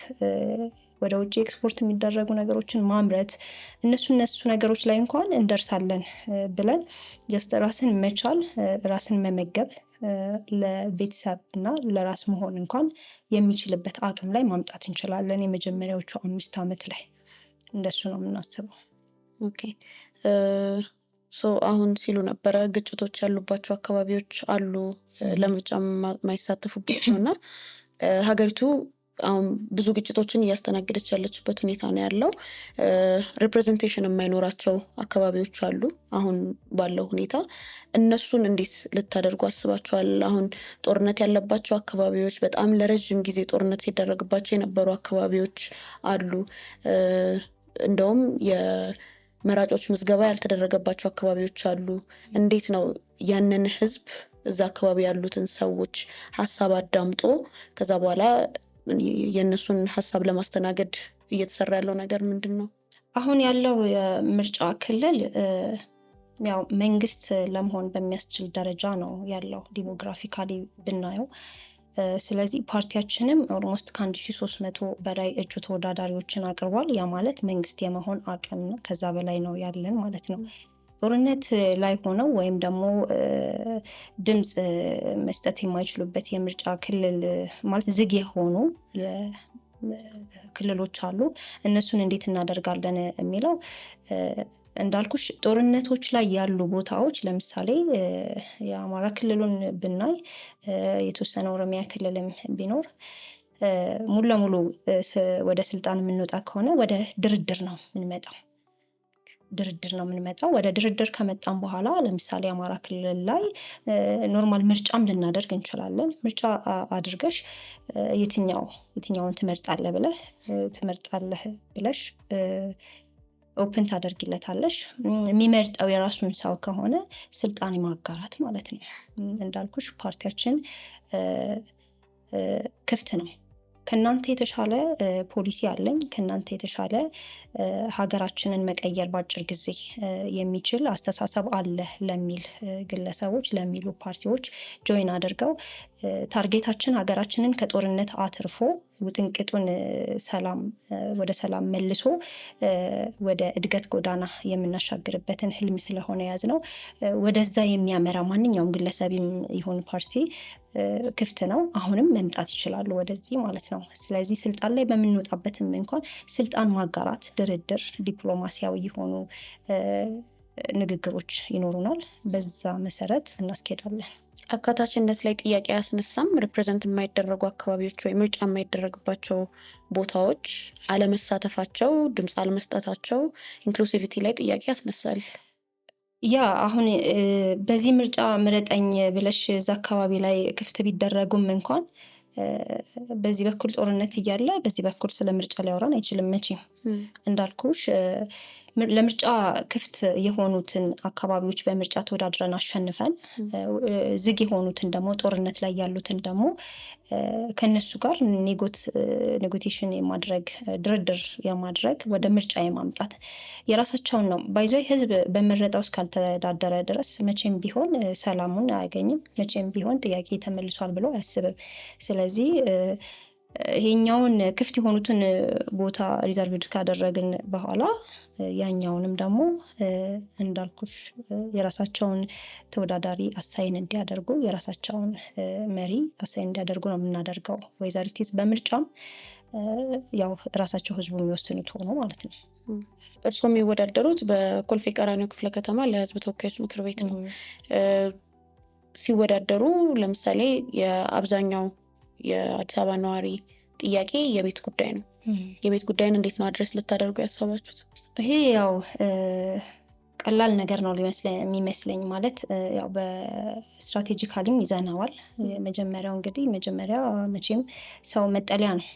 ወደ ውጭ ኤክስፖርት የሚደረጉ ነገሮችን ማምረት፣ እነሱ ነገሮች ላይ እንኳን እንደርሳለን ብለን ጀስት ራስን መቻል፣ ራስን መመገብ፣ ለቤተሰብ እና ለራስ መሆን እንኳን የሚችልበት አቅም ላይ ማምጣት እንችላለን የመጀመሪያዎቹ 5 ዓመት ላይ። እንደሱ ነው የምናስበው። ኦኬ አሁን ሲሉ ነበረ ግጭቶች ያሉባቸው አካባቢዎች አሉ ለምርጫ የማይሳተፉባቸው እና ሀገሪቱ አሁን ብዙ ግጭቶችን እያስተናገደች ያለችበት ሁኔታ ነው ያለው። ሪፕሬዘንቴሽን የማይኖራቸው አካባቢዎች አሉ አሁን ባለው ሁኔታ። እነሱን እንዴት ልታደርጉ አስባችኋል? አሁን ጦርነት ያለባቸው አካባቢዎች፣ በጣም ለረጅም ጊዜ ጦርነት ሲደረግባቸው የነበሩ አካባቢዎች አሉ። እንደውም የመራጮች ምዝገባ ያልተደረገባቸው አካባቢዎች አሉ። እንዴት ነው ያንን ህዝብ እዛ አካባቢ ያሉትን ሰዎች ሀሳብ አዳምጦ ከዛ በኋላ የእነሱን ሀሳብ ለማስተናገድ እየተሰራ ያለው ነገር ምንድን ነው? አሁን ያለው የምርጫ ክልል ያው መንግስት ለመሆን በሚያስችል ደረጃ ነው ያለው ዲሞግራፊካሊ ብናየው። ስለዚህ ፓርቲያችንም ኦልሞስት ከ1300 በላይ እጩ ተወዳዳሪዎችን አቅርቧል። ያ ማለት መንግስት የመሆን አቅም ከዛ በላይ ነው ያለን ማለት ነው። ጦርነት ላይ ሆነው ወይም ደግሞ ድምፅ መስጠት የማይችሉበት የምርጫ ክልል ማለት ዝግ የሆኑ ክልሎች አሉ። እነሱን እንዴት እናደርጋለን የሚለው እንዳልኩሽ ጦርነቶች ላይ ያሉ ቦታዎች ለምሳሌ የአማራ ክልሉን ብናይ፣ የተወሰነ ኦሮሚያ ክልልም ቢኖር ሙሉ ለሙሉ ወደ ስልጣን የምንወጣ ከሆነ ወደ ድርድር ነው የምንመጣው። ወደ ድርድር ከመጣም በኋላ ለምሳሌ አማራ ክልል ላይ ኖርማል ምርጫም ልናደርግ እንችላለን። ምርጫ አድርገሽ የትኛውን ትመርጣለህ ብለሽ ኦፕን ታደርጊለታለሽ። የሚመርጠው የራሱን ሰው ከሆነ ስልጣን ማጋራት ማለት ነው። እንዳልኩሽ ፓርቲያችን ክፍት ነው። ከእናንተ የተሻለ ፖሊሲ አለኝ፣ ከእናንተ የተሻለ ሀገራችንን መቀየር በአጭር ጊዜ የሚችል አስተሳሰብ አለ ለሚል ግለሰቦች፣ ለሚሉ ፓርቲዎች ጆይን አድርገው ታርጌታችን ሀገራችንን ከጦርነት አትርፎ ውጥንቅጡን ወደ ሰላም መልሶ ወደ እድገት ጎዳና የምናሻግርበትን ህልም ስለሆነ ያዝነው ወደዛ የሚያመራ ማንኛውም ግለሰብ ይሁን ፓርቲ ክፍት ነው። አሁንም መምጣት ይችላሉ ወደዚህ ማለት ነው። ስለዚህ ስልጣን ላይ በምንወጣበትም እንኳን ስልጣን ማጋራት፣ ድርድር፣ ዲፕሎማሲያዊ የሆኑ ንግግሮች ይኖሩናል። በዛ መሰረት እናስኬዳለን። አካታችነት ላይ ጥያቄ አያስነሳም? ሪፕሬዘንት የማይደረጉ አካባቢዎች ወይ ምርጫ የማይደረግባቸው ቦታዎች አለመሳተፋቸው፣ ድምፅ አለመስጠታቸው ኢንክሉሲቪቲ ላይ ጥያቄ ያስነሳል። ያ አሁን በዚህ ምርጫ ምረጠኝ ብለሽ እዛ አካባቢ ላይ ክፍት ቢደረጉም እንኳን በዚህ በኩል ጦርነት እያለ በዚህ በኩል ስለ ምርጫ ሊያወራን አይችልም መቼም። እንዳልኩሽ ለምርጫ ክፍት የሆኑትን አካባቢዎች በምርጫ ተወዳድረን አሸንፈን ዝግ የሆኑትን ደግሞ ጦርነት ላይ ያሉትን ደግሞ ከነሱ ጋር ኔጎቲሽን የማድረግ ድርድር የማድረግ ወደ ምርጫ የማምጣት የራሳቸውን ነው ባይዞ ህዝብ በመረጠው እስካልተዳደረ ድረስ መቼም ቢሆን ሰላሙን አያገኝም። መቼም ቢሆን ጥያቄ ተመልሷል ብሎ አያስብም። ስለዚህ ይሄኛውን ክፍት የሆኑትን ቦታ ሪዘርቭድ ካደረግን በኋላ ያኛውንም ደግሞ እንዳልኩሽ የራሳቸውን ተወዳዳሪ አሳይን እንዲያደርጉ የራሳቸውን መሪ አሳይን እንዲያደርጉ ነው የምናደርገው። ወይዘሪቲስ በምርጫም ያው ራሳቸው ህዝቡ የሚወስኑት ሆኖ ማለት ነው። እርስዎ የሚወዳደሩት በኮልፌ ቀራኒዮ ክፍለ ከተማ ለህዝብ ተወካዮች ምክር ቤት ነው። ሲወዳደሩ ለምሳሌ የአብዛኛው የአዲስ አበባ ነዋሪ ጥያቄ የቤት ጉዳይ ነው። የቤት ጉዳይን እንዴት ነው አድረስ ልታደርጉ ያሰባችሁት? ይሄ ያው ቀላል ነገር ነው የሚመስለኝ። ማለት ያው በስትራቴጂካሊም ይዘነዋል። መጀመሪያው እንግዲህ መቼም ሰው መጠለያ ነው፣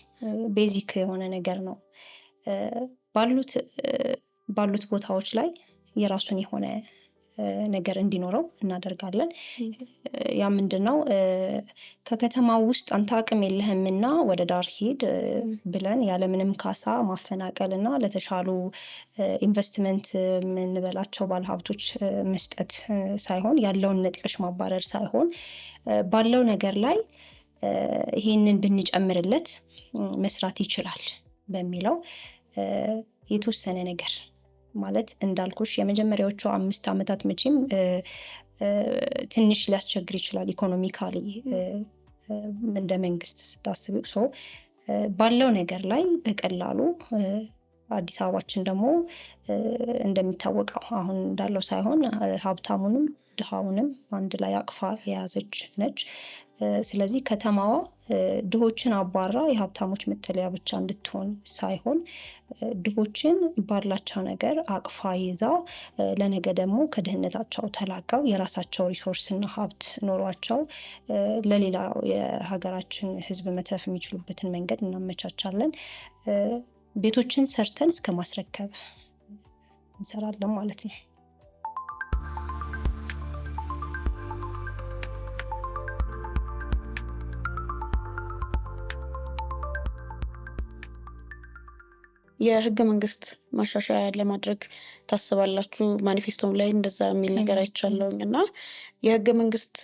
ቤዚክ የሆነ ነገር ነው። ባሉት ቦታዎች ላይ የራሱን የሆነ ነገር እንዲኖረው እናደርጋለን። ያ ምንድነው ከከተማው ውስጥ አንተ አቅም የለህምና ወደ ዳር ሂድ ብለን ያለምንም ካሳ ማፈናቀል እና ለተሻሉ ኢንቨስትመንት የምንበላቸው ባለሀብቶች መስጠት ሳይሆን ያለውን ነጥለሽ ማባረር ሳይሆን ባለው ነገር ላይ ይሄንን ብንጨምርለት መስራት ይችላል በሚለው የተወሰነ ነገር ማለት እንዳልኩሽ የመጀመሪያዎቹ 5 ዓመታት መቼም ትንሽ ሊያስቸግር ይችላል ኢኮኖሚካሊ እንደ መንግስት ስታስብ። ባለው ነገር ላይ በቀላሉ አዲስ አበባችን ደግሞ እንደሚታወቀው አሁን እንዳለው ሳይሆን ሀብታሙንም ድሃውንም አንድ ላይ አቅፋ የያዘች ነች። ስለዚህ ከተማዋ ድሆችን አባራ የሀብታሞች መጠለያ ብቻ እንድትሆን ሳይሆን ድሆችን ባላቸው ነገር አቅፋ ይዛ ለነገ ደግሞ ከድህነታቸው ተላቀው የራሳቸው ሪሶርስና ሀብት ኖሯቸው ለሌላ የሀገራችን ህዝብ መትረፍ የሚችሉበትን መንገድ እናመቻቻለን። ቤቶችን ሰርተን እስከ ማስረከብ እንሰራለን ማለት ነው። የህገ መንግስት ማሻሻያ ለማድረግ ታስባላችሁ? ማኒፌስቶም ላይ እንደዛ የሚል ነገር አይቻለሁኝ። እና የህገ መንግስት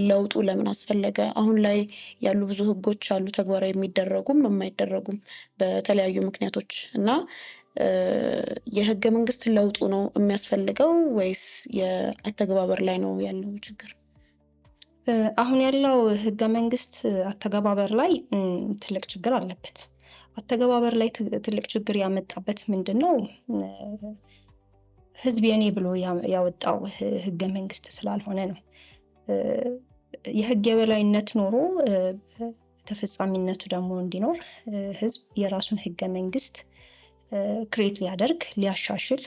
ለውጡ ለምን አስፈለገ? አሁን ላይ ያሉ ብዙ ህጎች አሉ ተግባራዊ የሚደረጉም የማይደረጉም በተለያዩ ምክንያቶች እና የህገ መንግስት ለውጡ ነው የሚያስፈልገው ወይስ የአተገባበር ላይ ነው ያለው ችግር? አሁን ያለው ህገ መንግስት አተገባበር ላይ ትልቅ ችግር አለበት። አተገባበር ላይ ትልቅ ችግር ያመጣበት ምንድነው? ህዝብ የኔ ብሎ ያወጣው ህገ መንግስት ስላልሆነ ነው። የህግ የበላይነት ኖሮ ተፈጻሚነቱ ደግሞ እንዲኖር ህዝብ የራሱን ህገ መንግስት ክሬት ሊያደርግ ሊያሻሽል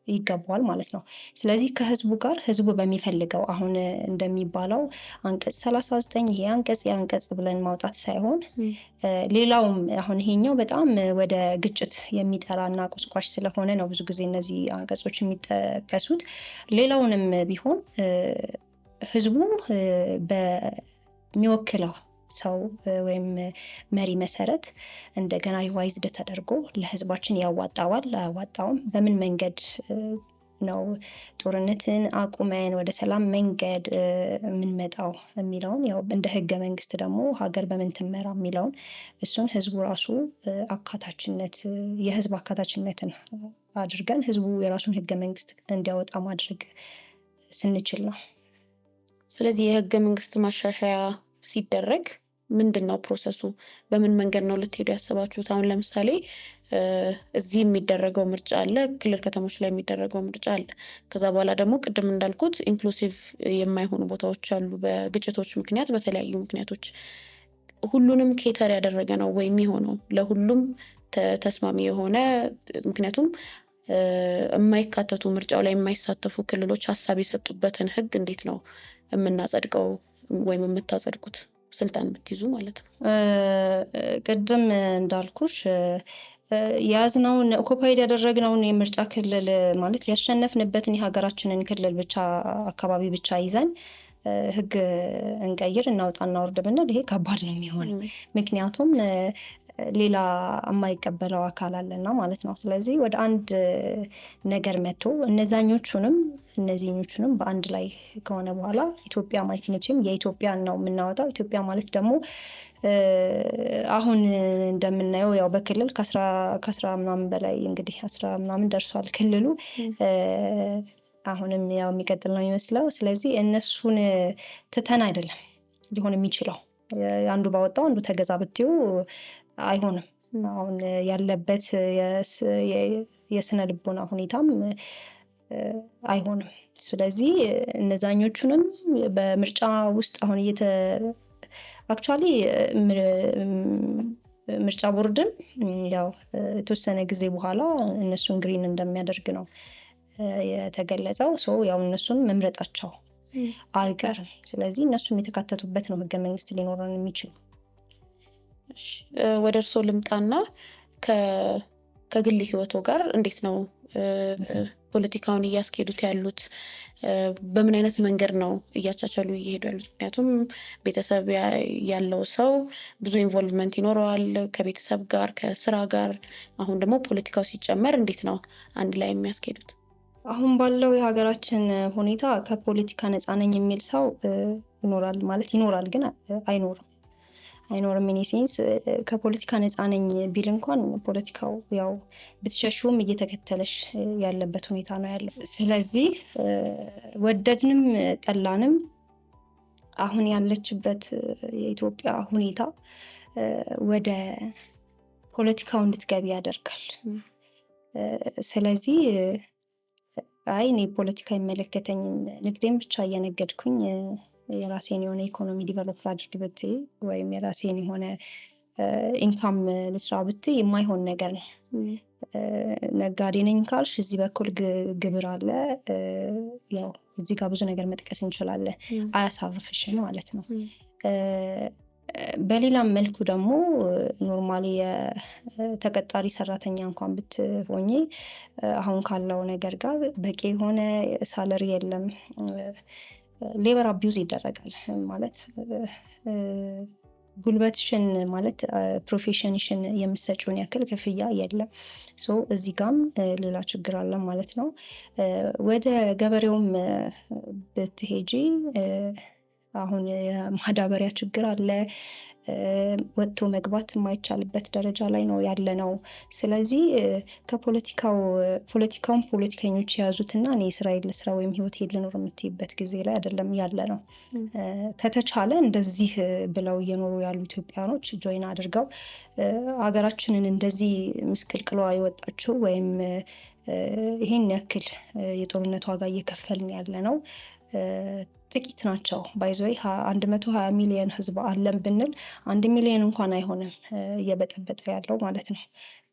ይገባዋል ማለት ነው። ስለዚህ ከህዝቡ ጋር ህዝቡ በሚፈልገው አሁን እንደሚባለው አንቀጽ 39 ይሄ አንቀጽ የአንቀጽ ብለን ማውጣት ሳይሆን ሌላውም አሁን ይሄኛው በጣም ወደ ግጭት የሚጠራና ቁስቋሽ ስለሆነ ነው ብዙ ጊዜ እነዚህ አንቀጾች የሚጠቀሱት። ሌላውንም ቢሆን ህዝቡ በሚወክለው ሰው ወይም መሪ መሰረት እንደገና ሪቫይዝድ ተደርጎ ለህዝባችን ያዋጣዋል አያዋጣውም፣ በምን መንገድ ነው ጦርነትን አቁመን ወደ ሰላም መንገድ የምንመጣው የሚለውን ያው እንደ ህገ መንግስት ደግሞ ሀገር በምን ትመራ የሚለውን እሱን ህዝቡ ራሱ አካታችነት የህዝብ አካታችነትን አድርገን ህዝቡ የራሱን ህገ መንግስት እንዲያወጣ ማድረግ ስንችል ነው። ስለዚህ የህገ መንግስት ማሻሻያ ሲደረግ ምንድን ነው ፕሮሰሱ? በምን መንገድ ነው ልትሄዱ ያሰባችሁት? አሁን ለምሳሌ እዚህ የሚደረገው ምርጫ አለ፣ ክልል ከተሞች ላይ የሚደረገው ምርጫ አለ። ከዛ በኋላ ደግሞ ቅድም እንዳልኩት ኢንክሉሲቭ የማይሆኑ ቦታዎች አሉ በግጭቶች ምክንያት በተለያዩ ምክንያቶች። ሁሉንም ኬተር ያደረገ ነው ወይ የሚሆነው? ለሁሉም ተስማሚ የሆነ ምክንያቱም የማይካተቱ ምርጫው ላይ የማይሳተፉ ክልሎች ሀሳብ የሰጡበትን ህግ እንዴት ነው የምናጸድቀው ወይም የምታጸድቁት? ስልጣን ብትይዙ ማለት ነው። ቅድም እንዳልኩሽ የያዝነውን ኦኩፓይድ ያደረግነውን የምርጫ ክልል ማለት ያሸነፍንበትን የሀገራችንን ክልል ብቻ አካባቢ ብቻ ይዘን ህግ እንቀይር እናውጣ እናወርድ ብንል ይሄ ከባድ ነው የሚሆን። ምክንያቱም ሌላ የማይቀበለው አካል አለና ማለት ነው። ስለዚህ ወደ አንድ ነገር መጥቶ እነዚህኞቹንም በአንድ ላይ ከሆነ በኋላ ኢትዮጵያ ማለት መቼም የኢትዮጵያን ነው የምናወጣው። ኢትዮጵያ ማለት ደግሞ አሁን እንደምናየው ያው በክልል ከአስራ ምናምን በላይ እንግዲህ 10 ምናምን ደርሷል ክልሉ። አሁንም ያው የሚቀጥል ነው የሚመስለው። ስለዚህ እነሱን ትተን አይደለም ሊሆን የሚችለው። አንዱ ባወጣው አንዱ ተገዛ ብትዩ አይሆንም። አሁን ያለበት የስነ ልቦና ሁኔታም አይሆንም። ስለዚህ እነዛኞቹንም በምርጫ ውስጥ አሁን አክቹዋሊ ምርጫ ቦርድም ያው የተወሰነ ጊዜ በኋላ እነሱን ግሪን እንደሚያደርግ ነው የተገለጸው። ያው እነሱን መምረጣቸው አይቀርም። ስለዚህ እነሱም የተካተቱበት ነው ህገ መንግስት ሊኖረን የሚችል። ወደ እርስዎ ልምጣና ከግል ህይወቶ ጋር እንዴት ነው ፖለቲካውን እያስኬዱት ያሉት? በምን አይነት መንገድ ነው እያቻቻሉ እየሄዱ ያሉት? ምክንያቱም ቤተሰብ ያለው ሰው ብዙ ኢንቮልቭመንት ይኖረዋል ከቤተሰብ ጋር ከስራ ጋር። አሁን ደግሞ ፖለቲካው ሲጨመር እንዴት ነው አንድ ላይ የሚያስኬዱት? አሁን ባለው የሀገራችን ሁኔታ ከፖለቲካ ነፃ ነኝ የሚል ሰው ይኖራል ግን አይኖርም። ኢን ሴንስ ከፖለቲካ ነፃ ነኝ ቢል እንኳን ፖለቲካው ያው ብትሸሹም እየተከተለሽ ያለበት ሁኔታ ነው ያለው። ስለዚህ ወደድንም ጠላንም አሁን ያለችበት የኢትዮጵያ ሁኔታ ወደ ፖለቲካው እንድትገቢ ያደርጋል። ስለዚህ እኔ ፖለቲካ አይመለከተኝም፣ ንግዴን ብቻ እየነገድኩኝ የራሴን የሆነ ኢኮኖሚ ዲቨሎፕ ላድርግ ብትይ ወይም የራሴን የሆነ ኢንካም ልስራ ብትይ የማይሆን ነገር ነው። ነጋዴ ነኝ ካልሽ እዚህ በኩል ግብር አለ። ያው እዚህ ጋር ብዙ ነገር መጥቀስ እንችላለን። አያሳርፍሽም ማለት ነው። በሌላም መልኩ ደግሞ ኖርማሊ የተቀጣሪ ሰራተኛ እንኳን ብትሆኚ አሁን ካለው ነገር ጋር በቂ የሆነ ሳለሪ የለም። ሌበር አቢዩዝ ይደረጋል ማለት ጉልበትሽን ማለት ፕሮፌሽንሽን የምትሰጪውን ያክል ክፍያ የለም። እዚህ ጋም ሌላ ችግር አለ ማለት ነው። ወደ ገበሬውም ብትሄጂ አሁን የማዳበሪያ ችግር አለ። ወጥቶ መግባት የማይቻልበት ደረጃ ላይ ነው ያለ ነው። ስለዚህ ፖለቲካውን ፖለቲከኞች የያዙትና እኔ እስራኤል ልስራ ወይም ህይወት ልኖር የምትይበት ጊዜ ላይ አይደለም ያለ ነው። ከተቻለ እንደዚህ ብለው እየኖሩ ያሉ ኢትዮጵያኖች ጆይን አድርገው ሀገራችንን እንደዚህ ምስቅልቅሏ የወጣችው ወይም ይሄን ያክል የጦርነት ዋጋ እየከፈልን ያለ ነው ጥቂት ናቸው። ባይዘይ 120 ሚሊዮን ህዝብ አለን ብንል 1 ሚሊዮን እንኳን አይሆንም እየበጠበጠ ያለው ማለት ነው።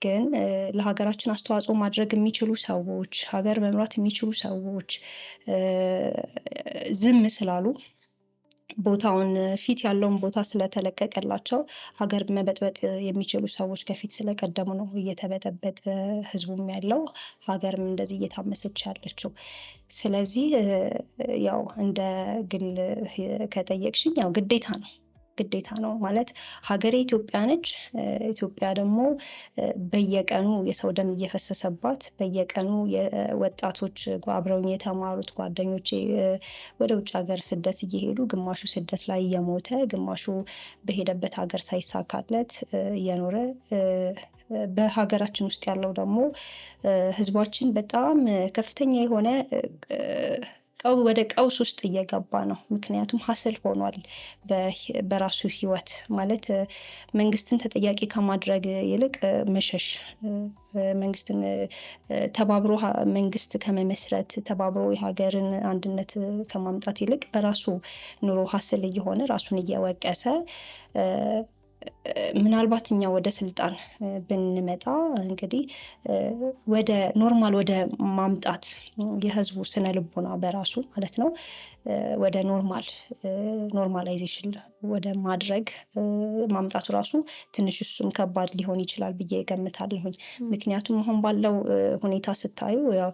ግን ለሀገራችን አስተዋጽኦ ማድረግ የሚችሉ ሰዎች፣ ሀገር መምራት የሚችሉ ሰዎች ዝም ስላሉ ቦታውን ፊት ያለውን ቦታ ስለተለቀቀላቸው ሀገር መበጥበጥ የሚችሉ ሰዎች ከፊት ስለቀደሙ ነው እየተበጠበጠ ህዝቡም ያለው ሀገርም እንደዚህ እየታመሰች ያለችው። ስለዚህ ያው እንደ ግል ከጠየቅሽኝ ያው ግዴታ ነው ማለት ሀገሬ ኢትዮጵያ ነች። ኢትዮጵያ ደግሞ በየቀኑ የሰው ደም እየፈሰሰባት በየቀኑ የወጣቶች አብረውኝ የተማሩት ጓደኞቼ ወደ ውጭ ሀገር ስደት እየሄዱ ግማሹ ስደት ላይ እየሞተ ግማሹ በሄደበት ሀገር ሳይሳካለት እየኖረ በሀገራችን ውስጥ ያለው ደግሞ ህዝባችን በጣም ከፍተኛ የሆነ ወደ ቀውስ ውስጥ እየገባ ነው። ምክንያቱም ሀስል ሆኗል በራሱ ህይወት ማለት መንግስትን ተጠያቂ ከማድረግ ይልቅ መሸሽ፣ መንግስትን ተባብሮ መንግስት ከመመስረት ተባብሮ የሀገርን አንድነት ከማምጣት ይልቅ በራሱ ኑሮ ሀስል እየሆነ ራሱን እየወቀሰ ምናልባት እኛ ወደ ስልጣን ብንመጣ እንግዲህ ወደ ኖርማል ወደ ማምጣት የህዝቡ ስነ ልቦና በራሱ ማለት ነው ወደ ኖርማላይዜሽን ወደ ማድረግ ማምጣቱ ራሱ ትንሽ እሱም ከባድ ሊሆን ይችላል ብዬ እገምታለሁኝ። ምክንያቱም አሁን ባለው ሁኔታ ስታዩ ያው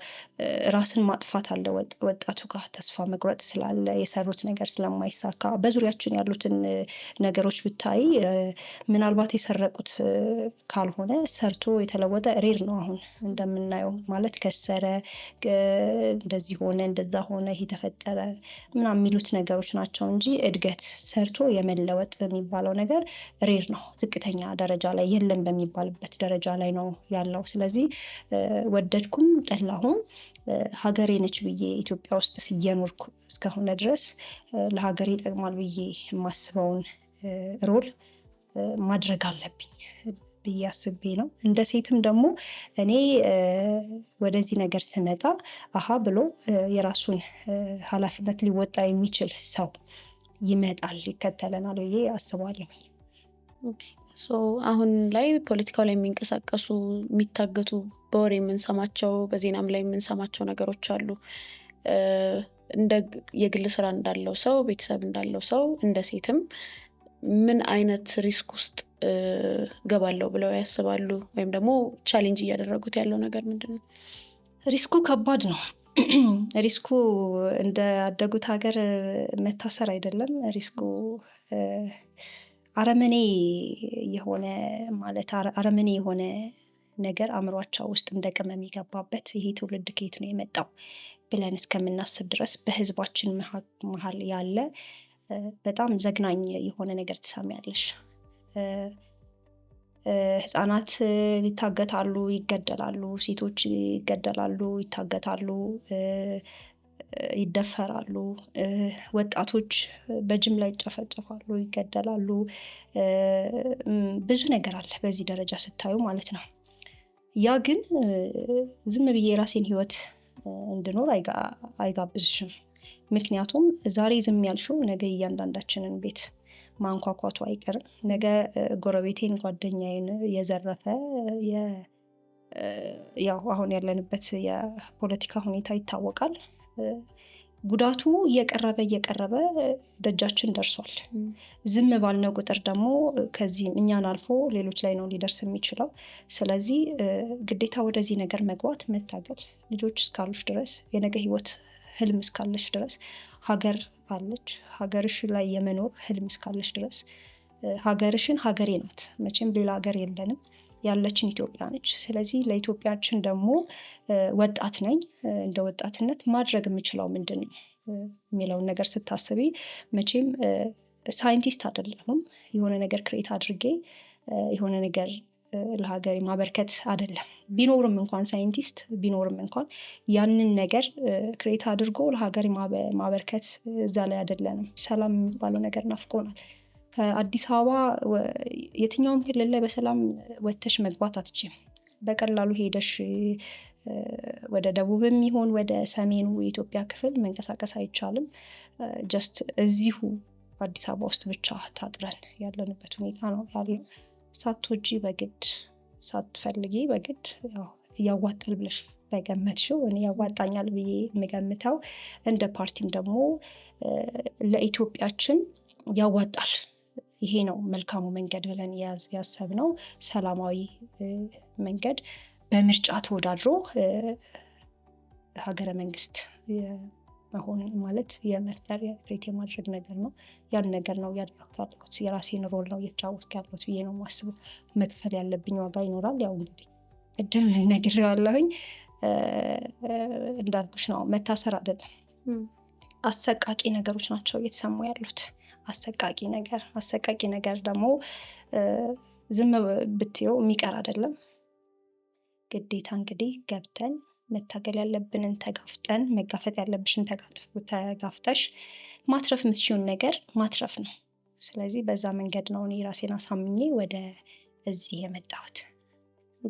ራስን ማጥፋት አለ ወጣቱ ጋር ተስፋ መቁረጥ ስላለ የሰሩት ነገር ስለማይሳካ በዙሪያችን ያሉትን ነገሮች ብታይ ምናልባት የሰረቁት ካልሆነ ሰርቶ የተለወጠ ሬር ነው። አሁን እንደምናየው ማለት ከሰረ፣ እንደዚህ ሆነ፣ እንደዛ ሆነ፣ ይሄ ተፈጠረ ምናምን የሚሉት ነገሮች ናቸው እንጂ እድገት ሰርቶ የመለወጥ የሚባለው ነገር ሬር ነው። ዝቅተኛ ደረጃ ላይ የለም በሚባልበት ደረጃ ላይ ነው ያለው። ስለዚህ ወደድኩም ጠላሁም ሀገሬ ነች ብዬ ኢትዮጵያ ውስጥ እየኖርኩ እስከሆነ ድረስ ለሀገሬ ይጠቅማል ብዬ የማስበውን ሮል ማድረግ አለብኝ ብዬ አስቤ ነው። እንደ ሴትም ደግሞ እኔ ወደዚህ ነገር ስመጣ አሃ ብሎ የራሱን ኃላፊነት ሊወጣ የሚችል ሰው ይመጣል፣ ይከተለናል ብዬ አስባለሁ። አሁን ላይ ፖለቲካው ላይ የሚንቀሳቀሱ የሚታገቱ በወሬ የምንሰማቸው በዜናም ላይ የምንሰማቸው ነገሮች አሉ። እንደ የግል ስራ እንዳለው ሰው ቤተሰብ እንዳለው ሰው እንደ ሴትም ምን አይነት ሪስክ ውስጥ ገባለው ብለው ያስባሉ? ወይም ደግሞ ቻሌንጅ እያደረጉት ያለው ነገር ምንድን ነው? ሪስኩ ከባድ ነው። ሪስኩ እንደ አደጉት ሀገር መታሰር አይደለም። ሪስኩ አረመኔ የሆነ ነገር አእምሯቸው ውስጥ እንደ ቅመም የገባበት ይሄ ትውልድ ከየት ነው የመጣው ብለን እስከምናስብ ድረስ በህዝባችን መሀል ያለ በጣም ዘግናኝ የሆነ ነገር ትሰሚያለሽ። ህፃናት ይታገታሉ፣ ይገደላሉ፣ ሴቶች ይገደላሉ፣ ይታገታሉ፣ ይደፈራሉ፣ ወጣቶች በጅምላ ይጨፈጨፋሉ፣ ይገደላሉ። ብዙ ነገር አለ በዚህ ደረጃ ስታዩ ማለት ነው። ያ ግን ዝም ብዬ የራሴን ህይወት እንድኖር አይጋብዝሽም። ምክንያቱም ዛሬ ዝም ያልሽው ነገ እያንዳንዳችንን ቤት ማንኳኳቱ አይቀርም። ነገ ጎረቤቴን፣ ጓደኛዬን የዘረፈ ያው አሁን ያለንበት የፖለቲካ ሁኔታ ይታወቃል። ጉዳቱ እየቀረበ ደጃችን ደርሷል። ዝም ባልነው ቁጥር ደግሞ ከዚህም እኛን አልፎ ሌሎች ላይ ነው ሊደርስ የሚችለው። ስለዚህ ግዴታ ወደዚህ ነገር መግባት፣ መታገል፣ ልጆች እስካሉሽ ድረስ የነገ ህይወት ህልም እስካለሽ ድረስ ሀገር አለች። ሀገርሽ ላይ የመኖር ህልም እስካለሽ ድረስ ሀገርሽን ሀገሬ ናት፣ መቼም ሌላ ሀገር የለንም፣ ያለችን ኢትዮጵያ ነች። ስለዚህ ለኢትዮጵያችን ደግሞ ወጣት ነኝ፣ እንደ ወጣትነት ማድረግ የምችለው ምንድን ነው የሚለውን ነገር ስታስቢ መቼም ሳይንቲስት አይደለሁም። የሆነ ነገር ክሬት አድርጌ የሆነ ነገር ለሀገሬ ማበርከት አይደለም። ቢኖርም እንኳን ሳይንቲስት ቢኖርም እንኳን ያንን ነገር ክሬት አድርጎ ለሀገሬ ማበርከት እዛ ላይ አይደለንም። ሰላም የሚባለው ነገር ናፍቆናል። ከአዲስ አበባ የትኛውም ክልል ላይ በሰላም ወጥተሽ መግባት አትችይም። በቀላሉ ሄደሽ ወደ ደቡብም ይሆን ወደ ሰሜኑ የኢትዮጵያ ክፍል መንቀሳቀስ አይቻልም። ጀስት እዚሁ አዲስ አበባ ውስጥ ብቻ ታጥረን ያለንበት ሁኔታ ነው ያለው። ሳትወጂ በግድ ሳትፈልጊ በግድ ያዋጣል ብለሽ በገመትሽው፣ እኔ ያዋጣኛል ብዬ የምገምተው እንደ ፓርቲም ደግሞ ለኢትዮጵያችን ያዋጣል፣ ይሄ ነው መልካሙ መንገድ ብለን ያሰብነው ሰላማዊ መንገድ በምርጫ ተወዳድሮ ሀገረ መንግስት መሆን ማለት የመፍጠር ክሬት የማድረግ ነገር ነው። ያን ነገር ነው እያደረኩ ያለሁት። የራሴን ሮል ነው እየተጫወትኩ ያለሁት ብዬ ነው የማስበው። መክፈል ያለብኝ ዋጋ ይኖራል። ያው እንግዲህ ቅድም ነግሬዋለሁኝ፣ እንዳልኩሽ ነው። መታሰር አይደለም፣ አሰቃቂ ነገሮች ናቸው እየተሰሙ ያሉት። አሰቃቂ ነገር ደግሞ ዝም ብትየው የሚቀር አይደለም። ግዴታ እንግዲህ ገብተን መታገል ያለብንን ተጋፍጠን፣ መጋፈጥ ያለብሽን ተጋፍጠሽ ማትረፍ የምትችይውን ነገር ማትረፍ ነው። ስለዚህ በዛ መንገድ ነው እኔ ራሴን አሳምኜ ወደ እዚህ የመጣሁት።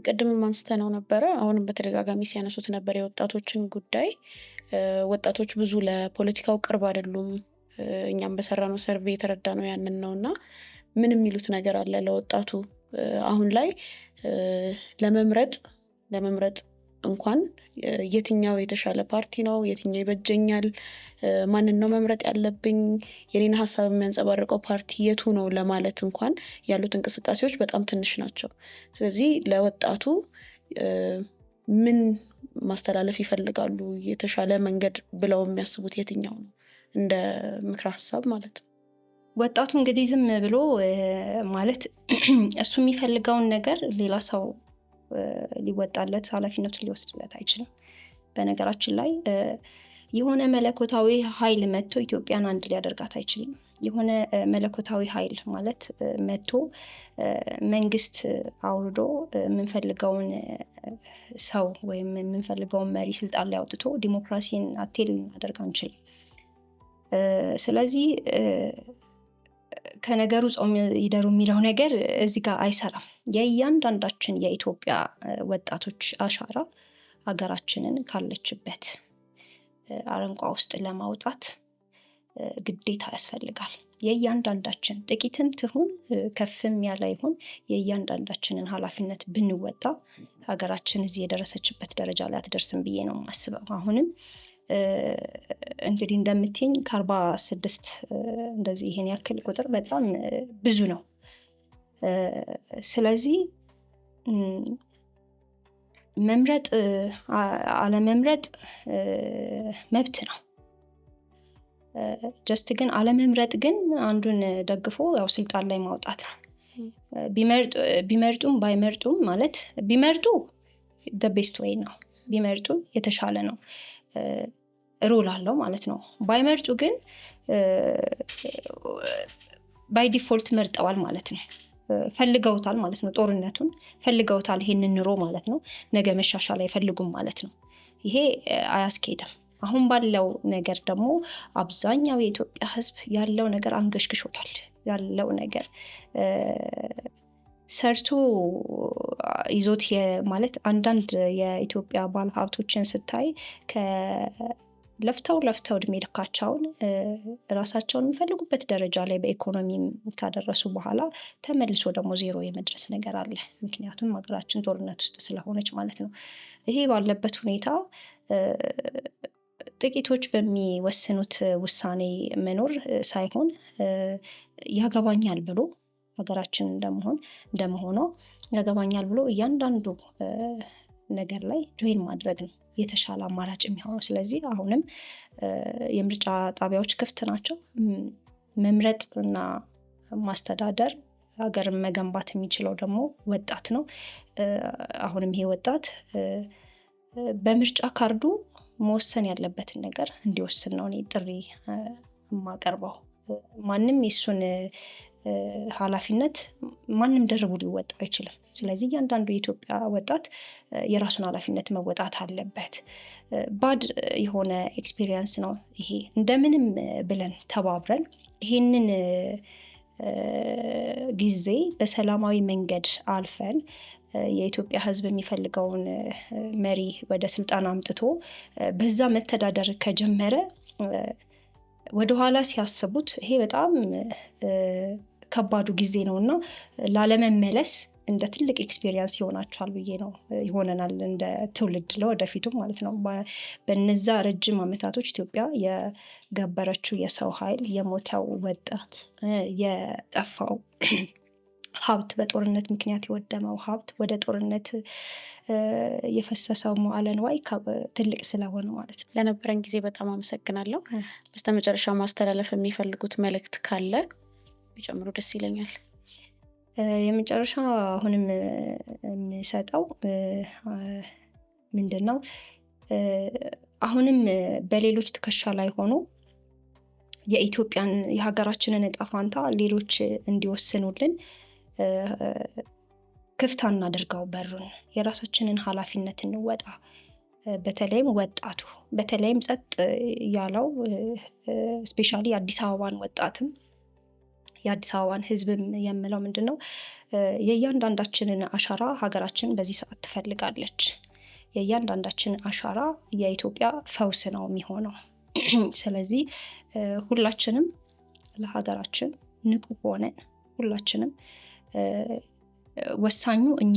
ቅድምም አንስተነው ነበረ፣ አሁንም በተደጋጋሚ ሲያነሱት ነበር የወጣቶችን ጉዳይ። ወጣቶች ብዙ ለፖለቲካው ቅርብ አይደሉም። እኛም በሰራነው ሰርቬ የተረዳነው ያንን ነው። እና ምን የሚሉት ነገር አለ ለወጣቱ አሁን ላይ ለመምረጥ እንኳን የትኛው የተሻለ ፓርቲ ነው፣ የትኛው ይበጀኛል፣ ማንን ነው መምረጥ ያለብኝ፣ የኔን ሀሳብ የሚያንጸባርቀው ፓርቲ የቱ ነው ለማለት እንኳን ያሉት እንቅስቃሴዎች በጣም ትንሽ ናቸው። ስለዚህ ለወጣቱ ምን ማስተላለፍ ይፈልጋሉ? የተሻለ መንገድ ብለው የሚያስቡት የትኛው ነው እንደ ምክረ ሀሳብ ማለት ነው? ወጣቱ እንግዲህ ዝም ብሎ ማለት እሱ የሚፈልገውን ነገር ሌላ ሰው ሊወጣለት ኃላፊነቱን ሊወስድለት አይችልም። በነገራችን ላይ የሆነ መለኮታዊ ኃይል መጥቶ ኢትዮጵያን አንድ ሊያደርጋት አይችልም። የሆነ መለኮታዊ ኃይል ማለት መጥቶ መንግስት አውርዶ የምንፈልገውን ሰው ወይም የምንፈልገውን መሪ ስልጣን ላይ አውጥቶ ዲሞክራሲን አቴል ልናደርግ አንችልም። ስለዚህ ከነገሩ ጾም ይደሩ የሚለው ነገር እዚህ ጋር አይሰራም። የእያንዳንዳችን የኢትዮጵያ ወጣቶች አሻራ ሀገራችንን ካለችበት አረንቋ ውስጥ ለማውጣት ግዴታ ያስፈልጋል። የእያንዳንዳችን ጥቂትም ትሁን ከፍም ያለ ይሁን የእያንዳንዳችንን ኃላፊነት ብንወጣ ሀገራችን እዚህ የደረሰችበት ደረጃ ላይ አትደርስም ብዬ ነው የማስበው። አሁንም እንግዲህ እንደምትኝ ከ46 እንደዚህ ይሄን ያክል ቁጥር በጣም ብዙ ነው። ስለዚህ መምረጥ አለመምረጥ መብት ነው። ጀስት ግን አለመምረጥ ግን አንዱን ደግፎ ያው ስልጣን ላይ ማውጣት ነው። ቢመርጡም ባይመርጡም ማለት ቢመርጡ the best way ነው። ቢመርጡ የተሻለ ነው ሩል አለው ማለት ነው። ባይመርጡ ግን ባይ ዲፎልት መርጠዋል ማለት ነው። ፈልገውታል ማለት ነው። ጦርነቱን ፈልገውታል፣ ይሄንን ኑሮ ማለት ነው። ነገ መሻሻል አይፈልጉም ማለት ነው። ይሄ አያስኬድም። አሁን ባለው ነገር ደግሞ አብዛኛው የኢትዮጵያ ሕዝብ ያለው ነገር አንገሽግሾታል። ያለው ነገር ሰርቶ ይዞት ማለት አንዳንድ የኢትዮጵያ ባለሀብቶችን ስታይ ለፍተው እድሜ ልካቸውን ራሳቸውን የሚፈልጉበት ደረጃ ላይ በኢኮኖሚ ካደረሱ በኋላ ተመልሶ ደግሞ ዜሮ የመድረስ ነገር አለ። ምክንያቱም ሀገራችን ጦርነት ውስጥ ስለሆነች ማለት ነው። ይሄ ባለበት ሁኔታ ጥቂቶች በሚወስኑት ውሳኔ መኖር ሳይሆን ያገባኛል ብሎ ሀገራችን እንደመሆኗ ያገባኛል ብሎ እያንዳንዱ ነገር ላይ ጆይን ማድረግ ነው የተሻለ አማራጭ የሚሆነው። ስለዚህ አሁንም የምርጫ ጣቢያዎች ክፍት ናቸው። መምረጥ እና ማስተዳደር ሀገርን መገንባት የሚችለው ደግሞ ወጣት ነው። አሁንም ይሄ ወጣት በምርጫ ካርዱ መወሰን ያለበትን ነገር እንዲወስን ነው እኔ ጥሪ የማቀርበው። ማንም የሱን ኃላፊነት ማንም ደርቦ ሊወጣ አይችልም። ስለዚህ እያንዳንዱ የኢትዮጵያ ወጣት የራሱን ኃላፊነት መወጣት አለበት። ባድ የሆነ ኤክስፒሪየንስ ነው ይሄ። እንደምንም ብለን ተባብረን ይሄንን ጊዜ በሰላማዊ መንገድ አልፈን የኢትዮጵያ ሕዝብ የሚፈልገውን መሪ ወደ ስልጣን አምጥቶ በዛ መተዳደር ከጀመረ ወደኋላ ሲያስቡት ይሄ በጣም ከባዱ ጊዜ ነው እና ላለመመለስ እንደ ትልቅ ኤክስፔሪየንስ ይሆናቸዋል ብዬ ነው ይሆነናል እንደ ትውልድ ለወደፊቱም ማለት ነው። በነዛ ረጅም ዓመታቶች ኢትዮጵያ የገበረችው የሰው ኃይል፣ የሞተው ወጣት፣ የጠፋው ሀብት፣ በጦርነት ምክንያት የወደመው ሀብት፣ ወደ ጦርነት የፈሰሰው መዋዕለ ንዋይ ትልቅ ስለሆነ ማለት ነው። ለነበረን ጊዜ በጣም አመሰግናለሁ። በስተመጨረሻ ማስተላለፍ የሚፈልጉት መልእክት ካለ ቢጨምሩ ደስ ይለኛል። የመጨረሻ አሁንም የሚሰጠው ምንድን ነው? አሁንም በሌሎች ትከሻ ላይ ሆኖ የሀገራችንን እጣ ፋንታ ሌሎች እንዲወስኑልን ክፍት አናድርገው በሩን። የራሳችንን ኃላፊነት እንወጣ። በተለይም ወጣቱ፣ በተለይም ጸጥ ያለው ስፔሻሊ የአዲስ አበባን ወጣትም የአዲስ አበባን ሕዝብም የምለው ምንድን ነው? የእያንዳንዳችንን አሻራ ሀገራችን በዚህ ሰዓት ትፈልጋለች። የእያንዳንዳችን አሻራ የኢትዮጵያ ፈውስ ነው የሚሆነው። ስለዚህ ሁላችንም ለሀገራችን ንቁ ሆነን ሁላችንም ወሳኙ እኛ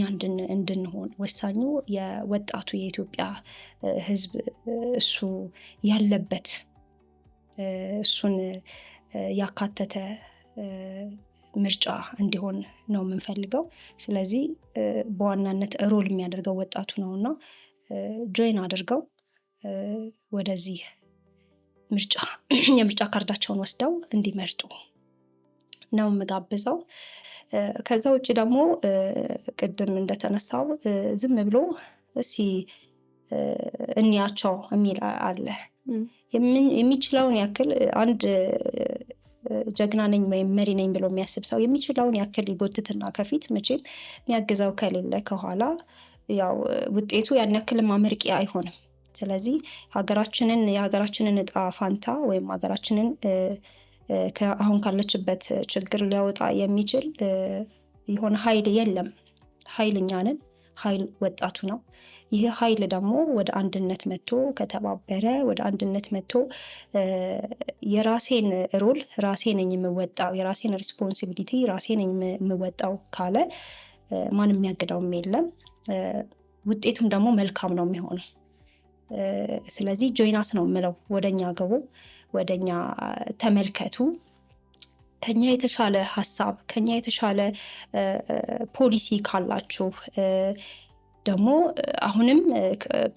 እንድንሆን ወሳኙ የወጣቱ የኢትዮጵያ ሕዝብ እሱ ያለበት እሱን ያካተተ ምርጫ እንዲሆን ነው የምንፈልገው። ስለዚህ በዋናነት ሮል የሚያደርገው ወጣቱ ነውና ጆይን አድርገው ወደዚህ ምርጫ የምርጫ ካርዳቸውን ወስደው እንዲመርጡ ነው የምጋብዘው። ከዛ ውጭ ደግሞ ቅድም እንደተነሳው ዝም ብሎ እስኪ እንያቸው የሚል አለ። የሚችለውን ያክል አንድ ጀግና ነኝ ወይም መሪ ነኝ ብሎ የሚያስብ ሰው የሚችለውን ያክል ይጎትትና ከፊት መቼም የሚያግዘው ከሌለ ከኋላ ያው ውጤቱ ያን ያክልም አመርቂ አይሆንም። ስለዚህ የሀገራችንን እጣ ፋንታ ወይም ሀገራችንን አሁን ካለችበት ችግር ሊያወጣ የሚችል የሆነ ኃይል የለም። ኃይል እኛ ነን። ኃይል ወጣቱ ነው። ይህ ኃይል ደግሞ ወደ አንድነት መጥቶ ከተባበረ ወደ አንድነት መጥቶ የራሴን ሮል ራሴ ነኝ የምወጣው፣ የራሴን ሪስፖንሲቢሊቲ ራሴ ነኝ የምወጣው ካለ ማንም የሚያግደውም የለም። ውጤቱም ደግሞ መልካም ነው የሚሆነው። ስለዚህ ጆይናስ ነው የምለው። ወደኛ ገቡ፣ ወደኛ ተመልከቱ። ከኛ የተሻለ ሀሳብ ከኛ የተሻለ ፖሊሲ ካላችሁ ደግሞ አሁንም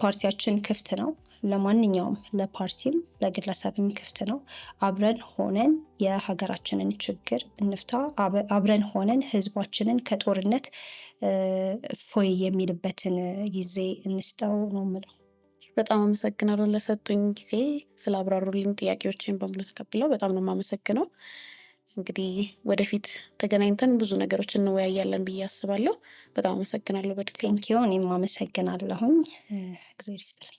ፓርቲያችን ክፍት ነው ለማንኛውም፣ ለፓርቲም ለግለሰብም ክፍት ነው። አብረን ሆነን የሀገራችንን ችግር እንፍታ። አብረን ሆነን ህዝባችንን ከጦርነት እፎይ የሚልበትን ጊዜ እንስጠው ነው የምለው። በጣም አመሰግናለሁ ለሰጡኝ ጊዜ፣ ስላብራሩልኝ፣ ጥያቄዎችን በሙሉ ተቀብለው በጣም ነው የማመሰግነው። እንግዲህ ወደፊት ተገናኝተን ብዙ ነገሮች እንወያያለን ብዬ አስባለሁ። በጣም አመሰግናለሁ። ቴንኪው። እኔም አመሰግናለሁኝ። እግዚአብሔር ይስጥልኝ።